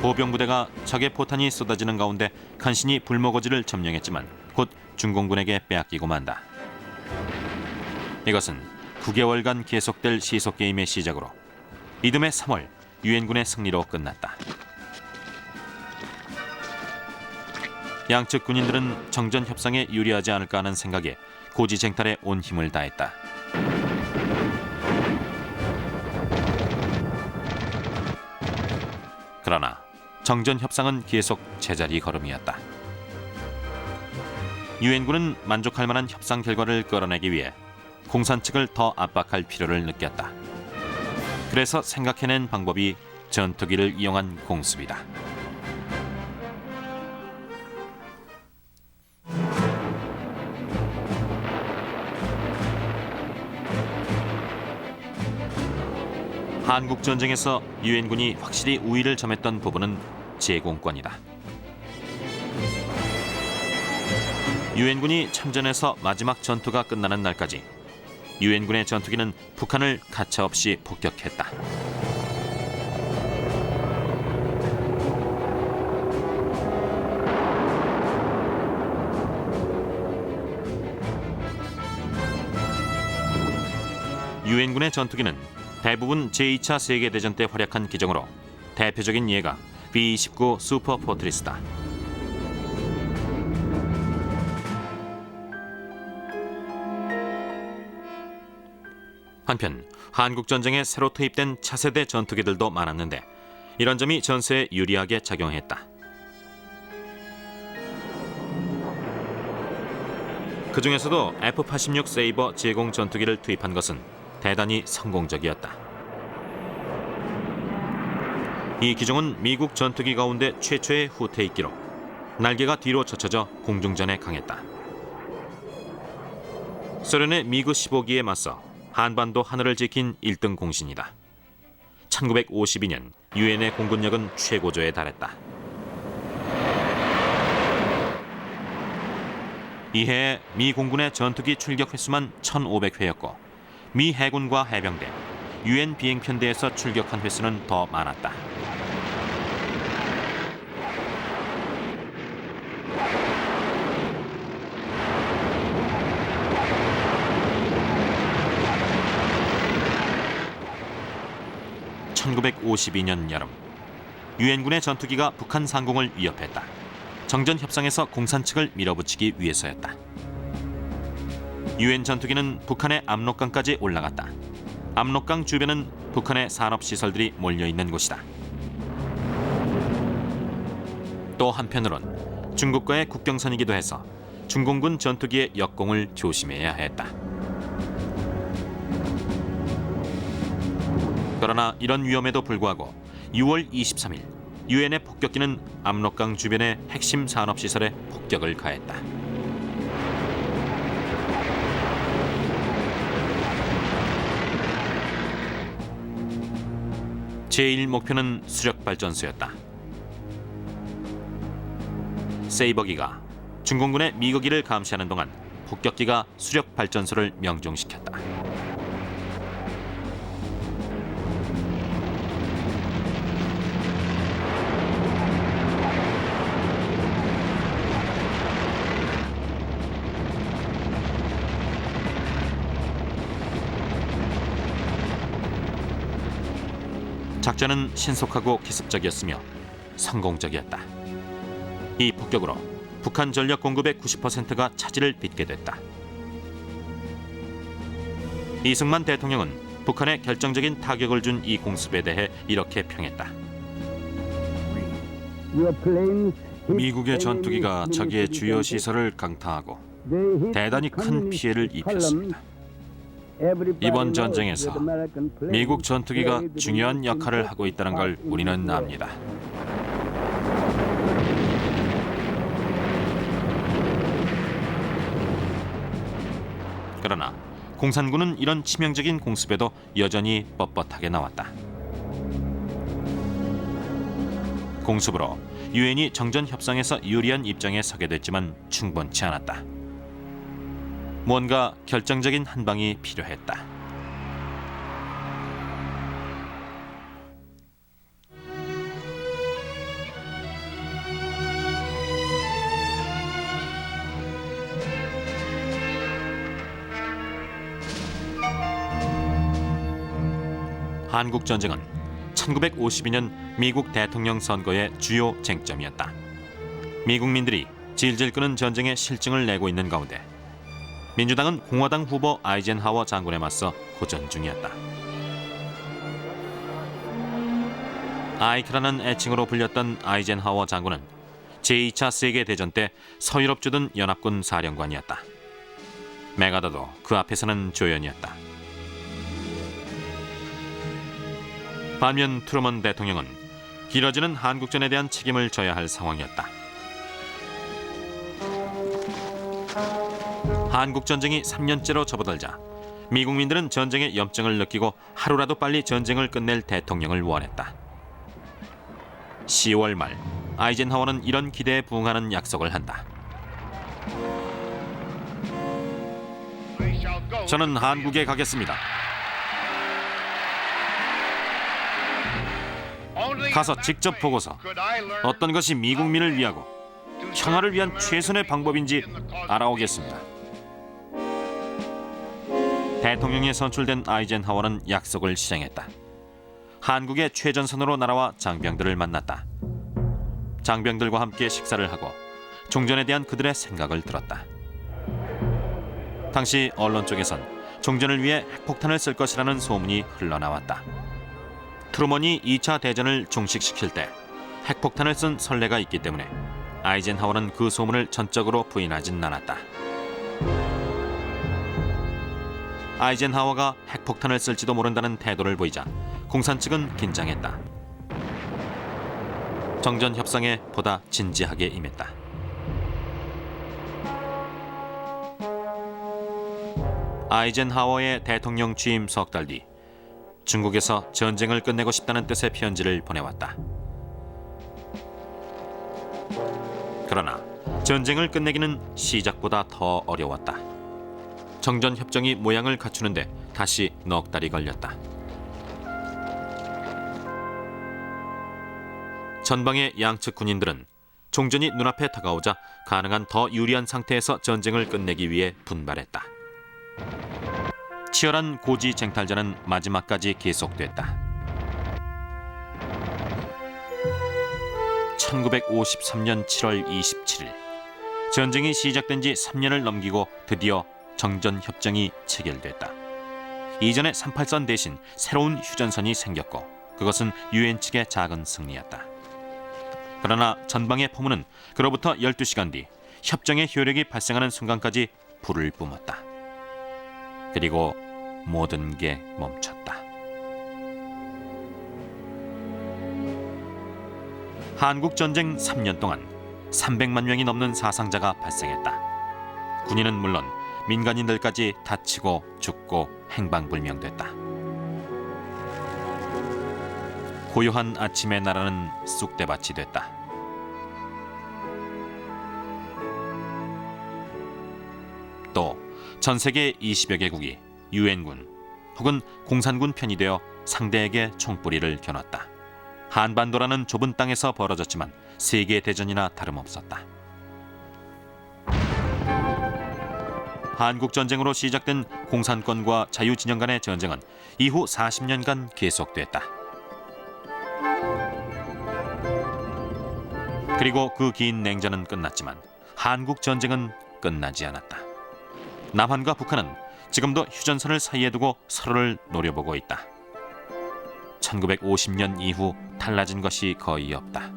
보병부대가 적의 포탄이 쏟아지는 가운데 간신히 불모고지를 점령했지만 곧 중공군에게 빼앗기고 만다. 이것은 9개월간 계속될 시속게임의 시작으로 이듬해 3월 유엔군의 승리로 끝났다. 양측 군인들은 정전 협상에 유리하지 않을까 하는 생각에 고지 쟁탈에 온 힘을 다했다. 그러나 정전 협상은 계속 제자리 걸음이었다. 유엔군은 만족할 만한 협상 결과를 끌어내기 위해 공산 측을 더 압박할 필요를 느꼈다. 그래서 생각해낸 방법이 전투기를 이용한 공습이다. 한국 전쟁에서 유엔군이 확실히 우위를 점했던 부분은 제공권이다. 유엔군이 참전해서 마지막 전투가 끝나는 날까지 유엔군의 전투기는 북한을 가차없이 폭격했다. 유엔군의 전투기는 대부분 제2차 세계대전 때 활약한 기종으로 대표적인 예가 B-29 슈퍼 포트리스다. 한편 한국전쟁에 새로 투입된 차세대 전투기들도 많았는데 이런 점이 전세에 유리하게 작용했다. 그 중에서도 F-86 세이버 제공 전투기를 투입한 것은 대단히 성공적이었다. 이 기종은 미국 전투기 가운데 최초의 후퇴익기로 날개가 뒤로 젖혀져 공중전에 강했다. 소련의 미그 15기에 맞서 한반도 하늘을 지킨 1등 공신이다. 1952년 유엔의 공군력은 최고조에 달했다. 이해 미 공군의 전투기 출격 횟수만 1,500회였고 미 해군과 해병대, 유엔 비행편대에서 출격한 횟수는 더 많았다. (1952년) 여름 유엔군의 전투기가 북한 상공을 위협했다. 정전 협상에서 공산 측을 밀어붙이기 위해서였다. 유엔 전투기는 북한의 압록강까지 올라갔다. 압록강 주변은 북한의 산업시설들이 몰려있는 곳이다. 또 한편으론 중국과의 국경선이기도 해서 중공군 전투기의 역공을 조심해야 했다. 그러나 이런 위험에도 불구하고 6월 23일 유엔의 폭격기는 압록강 주변의 핵심 산업시설에 폭격을 가했다. 제1 목표는 수력발전소였다. 세이버기가 중공군의 미거기를 감시하는 동안 폭격기가 수력발전소를 명중시켰다. 작전은 신속하고 기습적이었으며 성공적이었다. 이 폭격으로 북한 전력 공급의 90%가 차질을 빚게 됐다. 이승만 대통령은 북한에 결정적인 타격을 준 이 공습에 대해 이렇게 평했다. 미국의 전투기가 저기의 주요 시설을 강타하고 대단히 큰 피해를 입혔습니다. 이번 전쟁에서 미국 전투기가 중요한 역할을 하고 있다는 걸 우리는 압니다. 그러나 공산군은 이런 치명적인 공습에도 여전히 뻣뻣하게 나왔다. 공습으로 유엔이 정전 협상에서 유리한 입장에 서게 됐지만 충분치 않았다. 뭔가 결정적인 한 방이 필요했다. 한국 전쟁은 1952년 미국 대통령 선거의 주요 쟁점이었다. 미국민들이 질질 끄는 전쟁의 실증을 내고 있는 가운데 민주당은 공화당 후보 아이젠하워 장군에 맞서 고전 중이었다. 아이크라는 애칭으로 불렸던 아이젠하워 장군은 제2차 세계대전 때 서유럽 주둔 연합군 사령관이었다. 메가더도 그 앞에서는 조연이었다. 반면 트루먼 대통령은 길어지는 한국전에 대한 책임을 져야 할 상황이었다. 한국전쟁이 3년째로 접어들자 미국민들은 전쟁의 염증을 느끼고 하루라도 빨리 전쟁을 끝낼 대통령을 원했다. 10월 말 아이젠하워는 이런 기대에 부응하는 약속을 한다. 저는 한국에 가겠습니다. 가서 직접 보고서 어떤 것이 미국민을 위하고 평화를 위한 최선의 방법인지 알아오겠습니다. 대통령에 선출된 아이젠하워는 약속을 실행했다. 한국의 최전선으로 날아와 장병들을 만났다. 장병들과 함께 식사를 하고 종전에 대한 그들의 생각을 들었다. 당시 언론 쪽에선 종전을 위해 핵폭탄을 쓸 것이라는 소문이 흘러나왔다. 트루먼이 2차 대전을 종식시킬 때 핵폭탄을 쓴 선례가 있기 때문에 아이젠하워는 그 소문을 전적으로 부인하진 않았다. 아이젠하워가 핵폭탄을 쓸지도 모른다는 태도를 보이자 공산 측은 긴장했다. 정전 협상에 보다 진지하게 임했다. 아이젠하워의 대통령 취임 석 달 뒤 중국에서 전쟁을 끝내고 싶다는 뜻의 편지를 보내왔다. 그러나 전쟁을 끝내기는 시작보다 더 어려웠다. 정전 협정이 모양을 갖추는데 다시 넉 달이 걸렸다. 전방의 양측 군인들은 종전이 눈앞에 다가오자 가능한 더 유리한 상태에서 전쟁을 끝내기 위해 분발했다. 치열한 고지 쟁탈전은 마지막까지 계속됐다. 1953년 7월 27일 전쟁이 시작된 지 3년을 넘기고 드디어 정전협정이 체결됐다. 이전의 38선 대신 새로운 휴전선이 생겼고 그것은 유엔 측의 작은 승리였다. 그러나 전방의 포문은 그로부터 12시간 뒤 협정의 효력이 발생하는 순간까지 불을 뿜었다. 그리고 모든 게 멈췄다. 한국전쟁 3년 동안 300만 명이 넘는 사상자가 발생했다. 군인은 물론 민간인들까지 다치고 죽고 행방불명됐다. 고요한 아침의 나라는 쑥대밭이 됐다. 또 전 세계 20여 개국이 유엔군 혹은 공산군 편이 되어 상대에게 총뿌리를 겨눴다. 한반도라는 좁은 땅에서 벌어졌지만 세계대전이나 다름없었다. 한국전쟁으로 시작된 공산권과 자유진영 간의 전쟁은 이후 40년간 계속됐다. 그리고 그 긴 냉전은 끝났지만 한국전쟁은 끝나지 않았다. 남한과 북한은 지금도 휴전선을 사이에 두고 서로를 노려보고 있다. 1950년 이후 달라진 것이 거의 없다.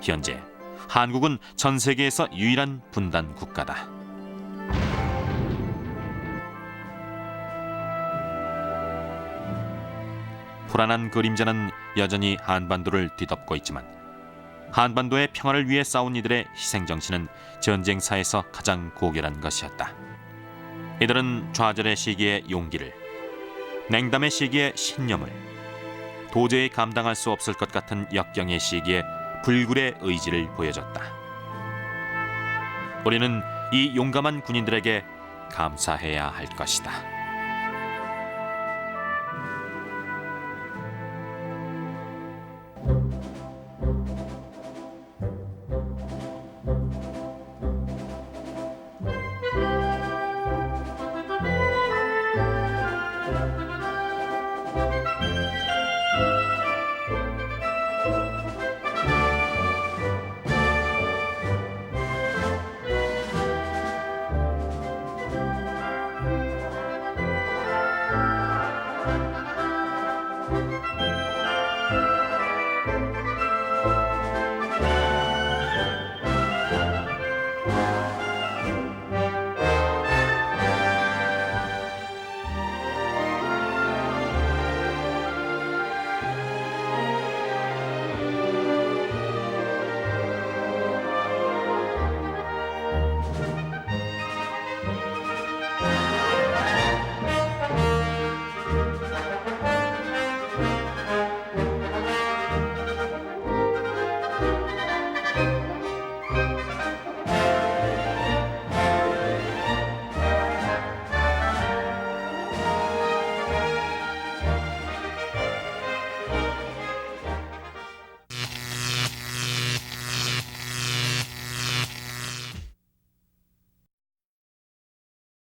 현재 한국은 전 세계에서 유일한 분단 국가다. 불안한 그림자는 여전히 한반도를 뒤덮고 있지만 한반도의 평화를 위해 싸운 이들의 희생정신은 전쟁사에서 가장 고결한 것이었다. 이들은 좌절의 시기에 용기를, 냉담의 시기에 신념을, 도저히 감당할 수 없을 것 같은 역경의 시기에 불굴의 의지를 보여줬다. 우리는 이 용감한 군인들에게 감사해야 할 것이다.